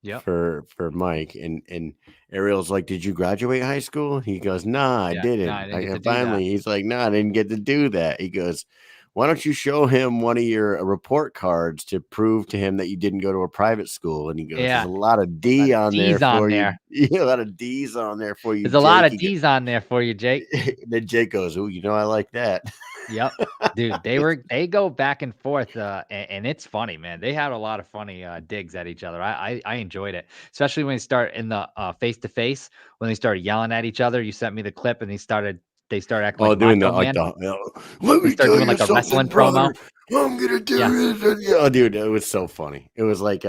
Yep.
for Mike and Ariel's like, "Did you graduate high school?" He goes, "Nah, I
Yeah,
didn't."
nah, I didn't get to
And
do that.
finally, he's like, "No, I didn't get to do that." He goes, "Why don't you show him one of your report cards to prove to him that you didn't go to a private school?" And he goes,
Yeah.
"There's a lot of D on there
D's on
for
there.
you. Yeah, a lot of D's on there for you,
There's a lot
Jake."
of D's on there for you, Jake.
Then Jake goes, "Oh, I like that."
Yep. Dude, they go back and forth, and it's funny, man. They had a lot of funny digs at each other. I enjoyed it, especially when they start in the face to face when they started yelling at each other. You sent me the clip, and they started acting like
Doing the
Macho Man.
let
They
me
start
tell
doing
you
like a
something,
wrestling
brother.
promo.
I'm gonna do
Yeah.
this. Yeah, dude, it was so funny. It was like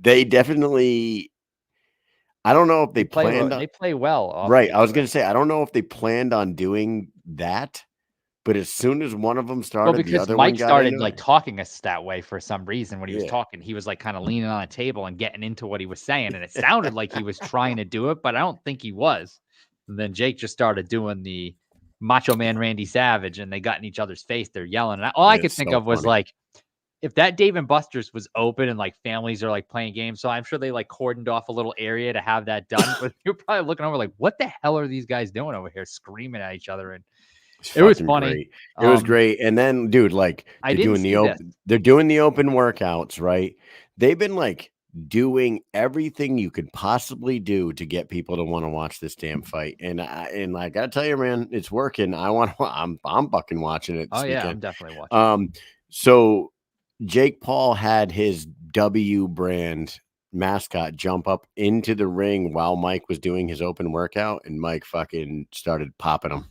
they definitely. I don't know if they planned on.
They play well off of
Right,
each
I was
other.
gonna say I don't know if they planned on doing that, but as soon as one of them
Well,
started, the
because
other one
Mike
got
started
into
like
it.
talking us that way for some reason when he was
Yeah.
talking. He was like kind of leaning on a table and getting into what he was saying, and it sounded like he was trying to do it, but I don't think he was. And then Jake just started doing the Macho Man Randy Savage, and they got in each other's face. They're yelling, and all I could
It's
think
so
of was
funny.
like, if that Dave and Buster's was open and like families are like playing games, so I'm sure they like cordoned off a little area to have that done. But you're probably looking over like, what the hell are these guys doing over here, screaming at each other? And
It's
it was
fucking
funny.
great. It was great. And then, dude, like
I didn't see this.
they're doing the open workouts, right? They've been like doing everything you could possibly do to get people to want to watch this damn fight. And I gotta tell you, man, it's working. I'm fucking watching it
Oh
this
yeah, I'm
weekend.
definitely watching.
So Jake Paul had his W brand mascot jump up into the ring while Mike was doing his open workout, and Mike fucking started popping him.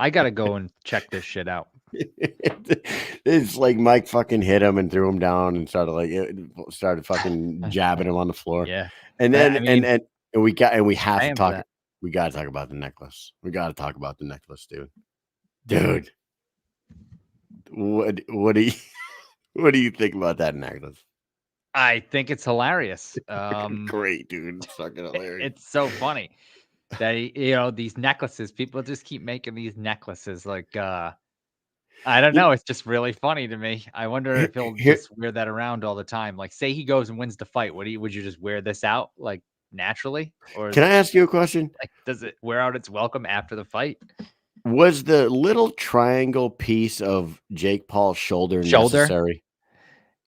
I gotta go and check this shit out.
It's like Mike fucking hit him and threw him down and started fucking jabbing him on the floor.
Yeah.
And
But,
then
I mean,
we have to
paying for
talk.
that.
We got to talk about the necklace. We got to talk about the necklace, dude. What do you what do you think about that necklace?
I think it's hilarious.
Great, dude. It's fucking hilarious.
It's so funny that these necklaces, people just keep making these necklaces like I don't know, it's just really funny to me. I wonder if he'll
Here-
just wear that around all the time. Like say he goes and wins the fight, would you just wear this out like naturally? Or
Can I ask you a question?
like does it wear out its welcome after the fight?
Was the little triangle piece of Jake Paul's shoulder
Shoulder?
necessary?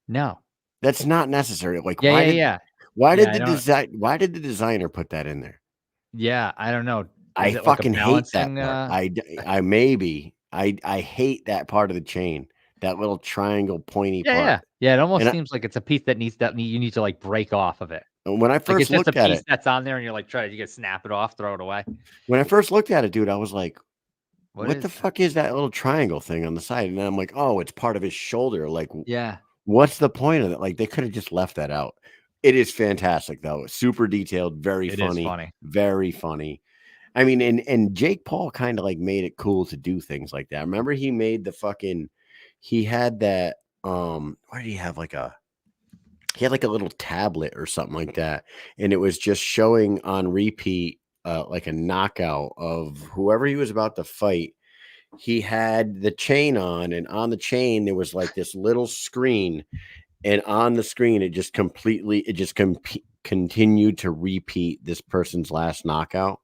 No.
That's not necessary. Like,
Yeah,
why
yeah,
did
yeah.
why
Yeah,
did why did the designer put that in there?
Yeah, I don't know.
I
Is it like a
fucking hate that
balancing,
part. I hate that part of the chain. That little triangle pointy
Yeah,
part.
yeah. Yeah, it almost
And
seems like it's a piece that you need to, like, break off of it.
when I
Like,
first
it's just a
looked at
piece
it,
that's on there and you're like, you can snap it off, throw it away.
dude, I was like, what the fuck is that little triangle thing on the side? And then I'm like, oh, it's part of his shoulder. Like,
Yeah.
what's the point of it? Like, they could have just left that out. It is fantastic, though. Super detailed, very
It is
funny,
funny.
very funny. I mean, and Jake Paul kind of like made it cool to do things like that. Remember, he made he had that. Where did he have he had like a little tablet or something like that, and it was just showing on repeat, like a knockout of whoever he was about to fight. He had the chain on, and on the chain there was like this little screen, and on the screen it just continued to repeat this person's last knockout.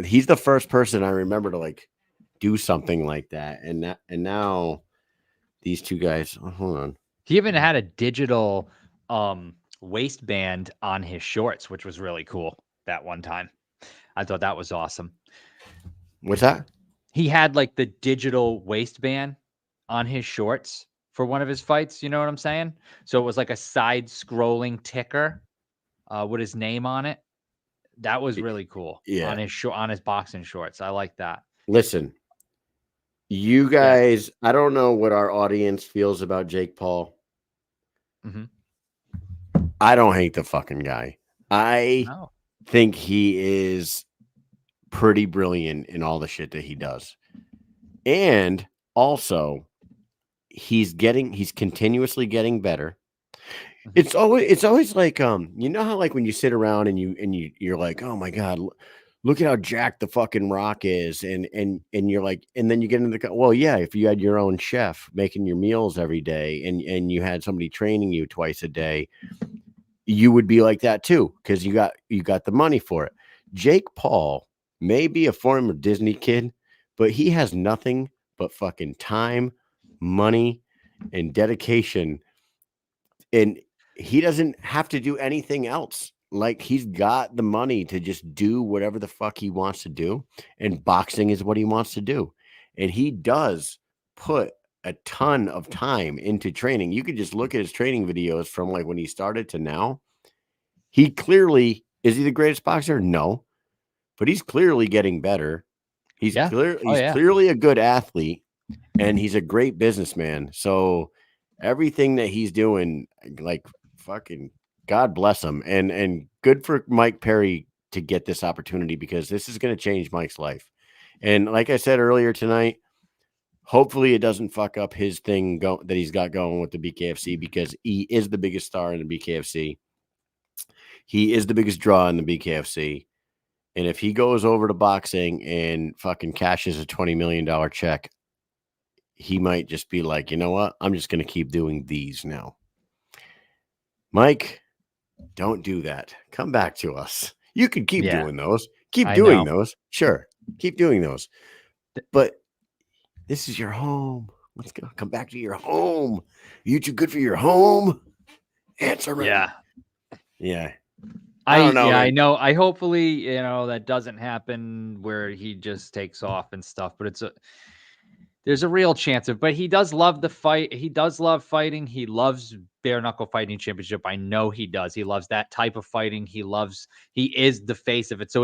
He's the first person I remember to like do something like that, and now these two guys. Oh, hold on.
He even had a digital waistband on his shorts, which was really cool that one time. I thought that was awesome.
What's that?
He had like the digital waistband on his shorts for one of his fights. You know what I'm saying? So it was like a side scrolling ticker with his name on it. That was really cool.
Yeah.
On his boxing shorts. I like that.
Listen, you guys, I don't know what our audience feels about Jake Paul.
Mm-hmm.
I don't hate the fucking guy. I think he is pretty brilliant in all the shit that he does. And also, he's continuously getting better. It's always like, you know how like when you sit around and you're like, oh my God, look at how jacked the fucking Rock is. And you're like, and then you get into well, yeah, if you had your own chef making your meals every day and you had somebody training you twice a day, you would be like that too. Cause you got the money for it. Jake Paul may be a former Disney kid, but he has nothing but fucking time, money, and dedication. And he doesn't have to do anything else. Like, he's got the money to just do whatever the fuck he wants to do. And boxing is what he wants to do. And he does put a ton of time into training. You could just look at his training videos from like when he started to now. He clearly, is he the greatest boxer? No, but he's clearly getting better. He's clearly a good athlete, and he's a great businessman. So everything that he's doing, like, fucking God bless him, and good for Mike Perry to get this opportunity, because this is going to change Mike's life. And like I said earlier tonight, hopefully it doesn't fuck up his thing that he's got going with the BKFC, because he is the biggest star in the BKFC. He is the biggest draw in the BKFC. And if he goes over to boxing and fucking cashes a $20 million check, he might just be like, you know what? I'm just going to keep doing these now. Mike, don't do that. Come back to us. You can keep doing those. Keep doing those. Sure. Keep doing those. But this is your home. Let's go. Come back to your home. You too good for your home? Answer me.
Yeah.
Yeah.
I
don't know.
I know. I hopefully, that doesn't happen where he just takes off and stuff, but there's a real chance of, but he does love the fight. He does love fighting. He loves bare knuckle fighting championship. I know he does. He loves that type of fighting. He is the face of it. So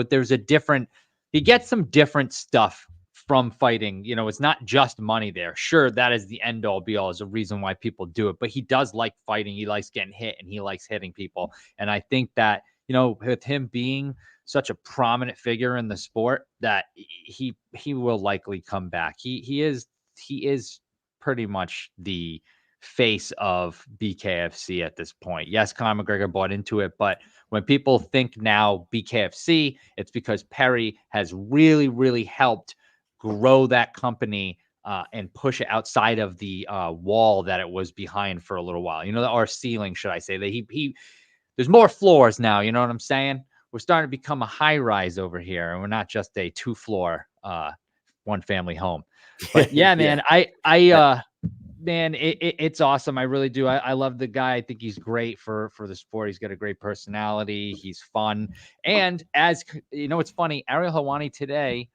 he gets some different stuff from fighting. It's not just money there. Sure, that is the end all be all, is a reason why people do it, but he does like fighting. He likes getting hit and he likes hitting people. And I think that, with him being such a prominent figure in the sport, that he will likely come back. He is pretty much the face of BKFC at this point. Yes, Conor McGregor bought into it, but when people think now BKFC, it's because Perry has really, really helped grow that company and push it outside of the wall that it was behind for a little while. Or ceiling, should I say? That there's more floors now. You know what I'm saying? We're starting to become a high rise over here, and we're not just a 2-floor, one family home. But yeah, man, man, it's awesome. I really do. I love the guy. I think he's great for the sport. He's got a great personality. He's fun. And as you know, it's funny, Ariel Helwani today,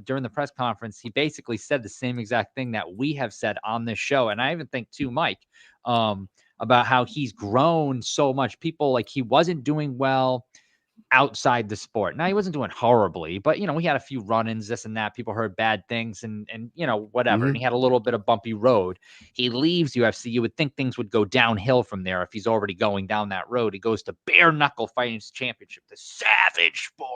during the press conference, he basically said the same exact thing that we have said on this show. And I even think too, Mike, about how he's grown so much. People, like, he wasn't doing well outside the sport. Now, he wasn't doing horribly, but, he had a few run-ins, this and that. People heard bad things and whatever.
Mm-hmm.
And he had a little bit of bumpy road. He leaves UFC. You would think things would go downhill from there if he's already going down that road. He goes to bare knuckle fighting championship, the savage sport.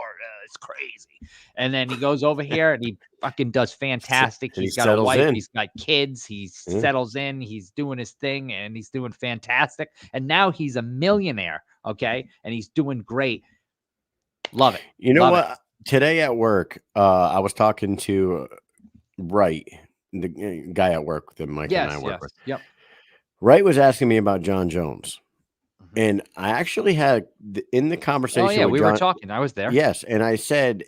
It's crazy. And then he goes over here and he fucking does fantastic. He's got a wife. He's got kids. He settles in. He's doing his thing and he's doing fantastic. And now he's a millionaire. Okay. And he's doing great. Love it.
You know what? Today at work, I was talking to Wright, the guy at work that Mike and I work with.
Yep.
Wright was asking me about John Jones. And I actually had in the conversation.
Oh, yeah, we were talking. I was there.
Yes. And I said,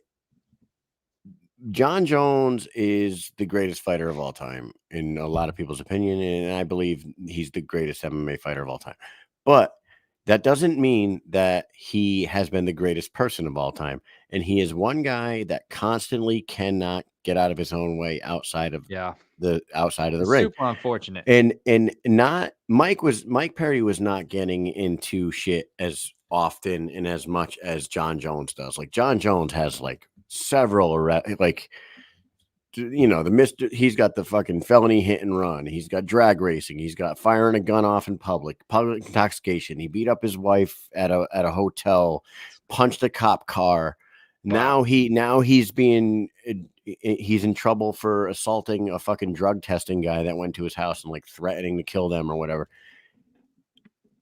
John Jones is the greatest fighter of all time, in a lot of people's opinion. And I believe he's the greatest MMA fighter of all time. But that doesn't mean that he has been the greatest person of all time. And he is one guy that constantly cannot get out of his own way outside of the ring.
Super unfortunate.
And not Mike Perry was not getting into shit as often and as much as John Jones does. Like, John Jones has like several he's got the fucking felony hit and run. He's got drag racing. He's got firing a gun off in public intoxication. He beat up his wife at a hotel, punched a cop car. Wow. Now he's being he's in trouble for assaulting a fucking drug testing guy that went to his house and like threatening to kill them or whatever.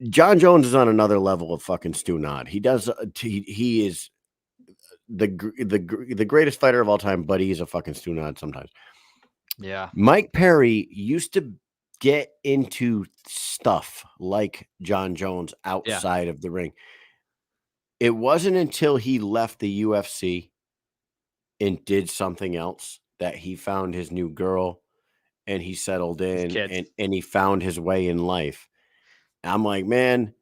John Jones is on another level of fucking Stu Nod. He does. He is the greatest fighter of all time, but he's a fucking Stu Nod sometimes.
Yeah.
Mike Perry used to get into stuff like John Jones outside of the ring. It wasn't until he left the UFC and did something else that he found his new girl and he settled in and he found his way in life. I'm like, man,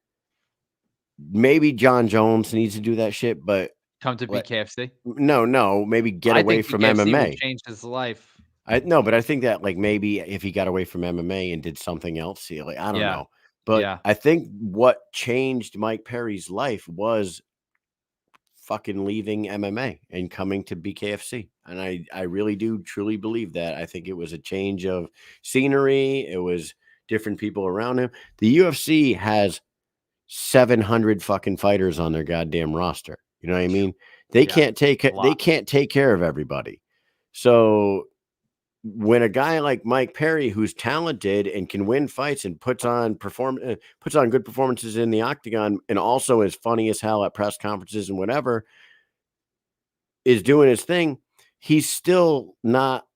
maybe John Jones needs to do that shit, but
come to BKFC.
No, maybe get away from MMA.
Changed his life.
No, but I think that like maybe if he got away from MMA and did something else, like I don't know. But I think what changed Mike Perry's life was fucking leaving MMA and coming to BKFC. And I really do truly believe that. I think it was a change of scenery. It was different people around him. The UFC has 700 fucking fighters on their goddamn roster. You know what I mean? They can't take care of everybody. So when a guy like Mike Perry, who's talented and can win fights and puts on good performances in the octagon and also is funny as hell at press conferences and whatever, is doing his thing, he's still not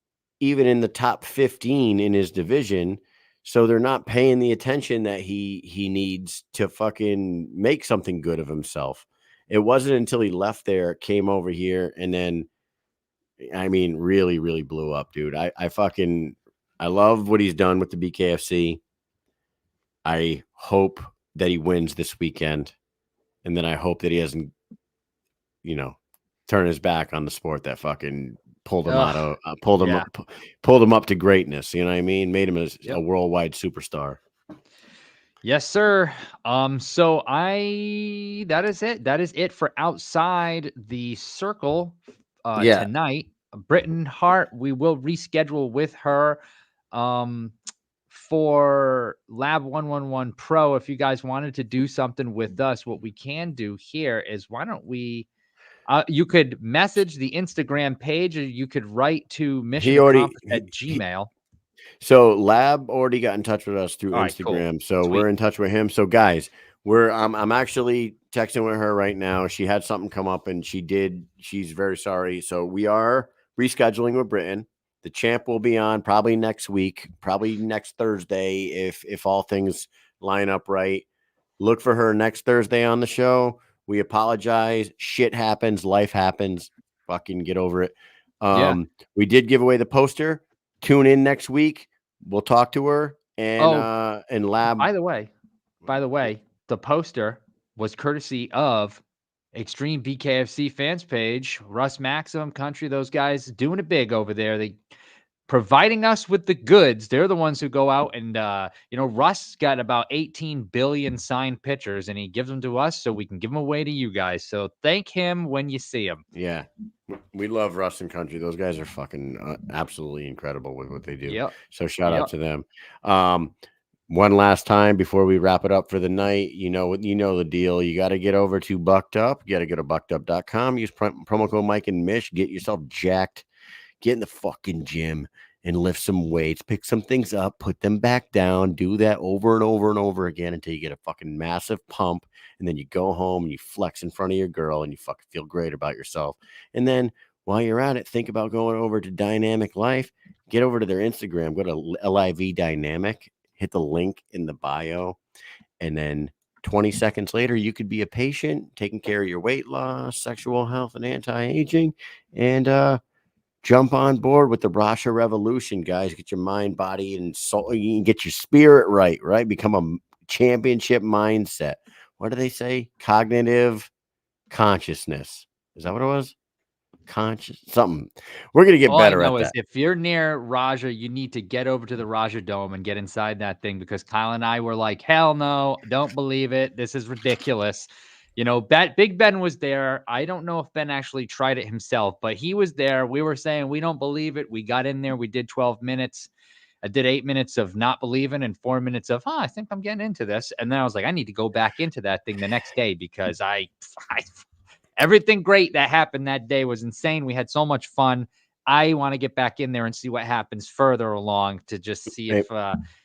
even in the top 15 in his division. So they're not paying the attention that he needs to fucking make something good of himself. It wasn't until he left there, came over here, and then, I mean, really, really blew up, dude. I love what he's done with the BKFC. I hope that he wins this weekend. And then I hope that he doesn't, turn his back on the sport that fucking pulled him pulled him up to greatness. You know what I mean? Made him a worldwide superstar.
Yes, sir. So that is it. That is it for Outside the Circle tonight. Britain Hart, we will reschedule with her for Lab 111 Pro. If you guys wanted to do something with us, what we can do here is, why don't we you could message the Instagram page, or you could write to Mission Accomplished at Gmail.
So Lab already got in touch with us through Instagram. Cool. So we're in touch with him. So guys, I'm actually texting with her right now. She had something come up and she's very sorry. So we are rescheduling with Britain. The champ will be on probably next week, probably next Thursday, if all things line up right. Look for her next Thursday on the show. We apologize. Shit happens. Life happens. Fucking get over it. We did give away the poster. Tune in next week. We'll talk to her and Lab.
By the way, the poster was courtesy of Extreme BKFC fans page, Russ Maximum Country. Those guys doing it big over there. They providing us with the goods. They're the ones who go out and, Russ got about 18 billion signed pictures and he gives them to us so we can give them away to you guys. So thank him when you see him.
Yeah. We love Russ and Country. Those guys are fucking absolutely incredible with what they do.
Yep.
So shout out to them. One last time before we wrap it up for the night, you know the deal. You got to get over to Bucked Up. You got to go to buckedup.com. Use promo code Mike and Mish. Get yourself jacked. Get in the fucking gym and lift some weights, pick some things up, put them back down, do that over and over and over again until you get a fucking massive pump. And then you go home and you flex in front of your girl and you fucking feel great about yourself. And then while you're at it, think about going over to Dynamic Life, get over to their Instagram, go to LIV Dynamic, hit the link in the bio. And then 20 seconds later, you could be a patient taking care of your weight loss, sexual health, and anti-aging. And, jump on board with the Rasha revolution, guys. Get your mind, body, and soul. You can get your spirit right? Become a championship mindset. What do they say? Cognitive consciousness. Is that what it was? Something. We're going to get better at that.
If you're near Raja, you need to get over to the Raja Dome and get inside that thing, because Kyle and I were like, hell no, don't believe it. This is ridiculous. Big Ben was there. I don't know if Ben actually tried it himself, but he was there. We were saying, we don't believe it. We got in there. We did 12 minutes. I did 8 minutes of not believing and 4 minutes of, I think I'm getting into this. And then I was like, I need to go back into that thing the next day, because everything great that happened that day was insane. We had so much fun. I want to get back in there and see what happens further along to just see if,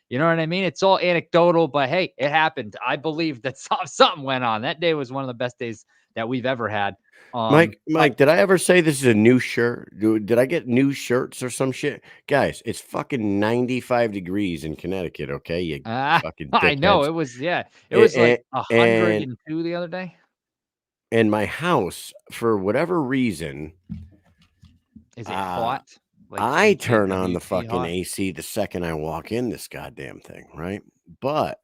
you know what I mean? It's all anecdotal, but hey, it happened. I believe that something went on. That day was one of the best days that we've ever had.
Mike, did I ever say this is a new shirt? Did I get new shirts or some shit? Guys, it's fucking 95 degrees in Connecticut, okay? You fucking
I know
dickheads.
it was, it was like
And
102 the other day.
in my house, for whatever reason,
Is it hot? Like
I turn on the
BKFC
fucking
hot?
AC the second I walk in this goddamn thing, right? But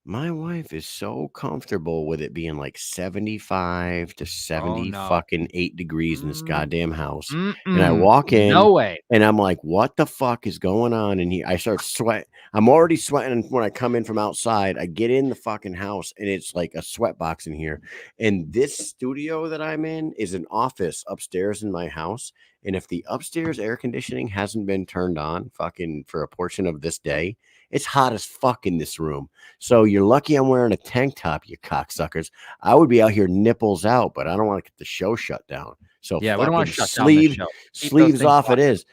my wife is so comfortable with it being like 75 to 70 fucking 8 degrees in this goddamn house. And I walk in,
No way.
and I'm like, what the fuck is going on in here? I start sweating. I'm already sweating when I come in from outside. I get in the fucking house, and it's like a sweat box in here. And this studio that I'm in is an office upstairs in my house. And if the upstairs air conditioning hasn't been turned on fucking for a portion of this day, it's hot as fuck in this room. So you're lucky I'm wearing a tank top, you cocksuckers. I would be out here nipples out, but I don't want to get the show shut down. So
yeah, we don't want to shut down the show.
Sleeves off it is.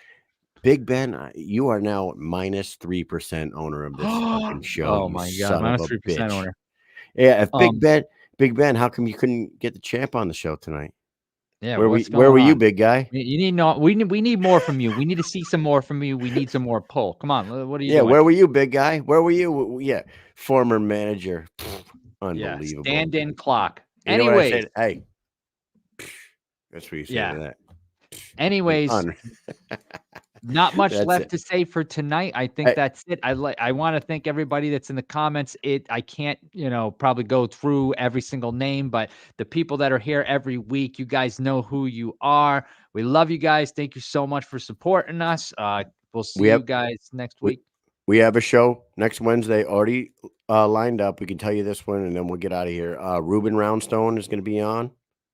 Big Ben, you are now -3% owner of this fucking show.
Oh my God, -3% owner.
Yeah, if Big Ben, how come you couldn't get the champ on the show tonight?
Yeah,
where were you, big guy?
You need we need more from you. We need to see some more from you. We need some more pull. Come on, what are you doing?
Where were you, big guy? Where were you? Yeah, former manager. Unbelievable.
Yeah, stand-in clock.
You know what I
Anyways,
said? Hey, that's what you say to that.
Anyways, not much left to say for tonight. I think that's it. I want to thank everybody that's in the comments. I can't, probably go through every single name, but the people that are here every week, you guys know who you are. We love you guys. Thank you so much for supporting us. We'll see you guys next week.
We have a show next Wednesday already lined up. We can tell you this one, and then we'll get out of here. Ruben Roundstone is going to be on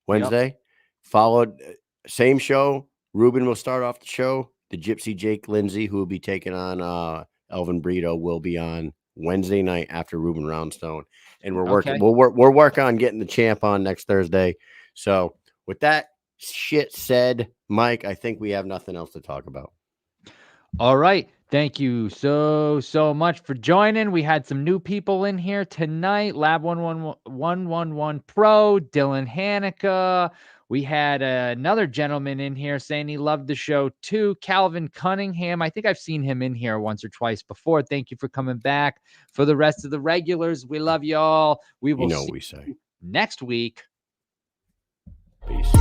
Wednesday. Followed, same show. Ruben will start off the show. The Gypsy Jake Lindsay, who will be taking on Elvin Brito, will be on Wednesday night after Ruben Roundstone. And we're working. We're working on getting the champ on next Thursday. So with that shit said, Mike, I think we have nothing else to talk about.
All right. Thank you so much for joining. We had some new people in here tonight. Lab 111 Pro, Dylan Hanukkah. We had another gentleman in here saying he loved the show too, Calvin Cunningham. I think I've seen him in here once or twice before. Thank you for coming back. For the rest of the regulars, we love y'all. We will see you next week.
Peace.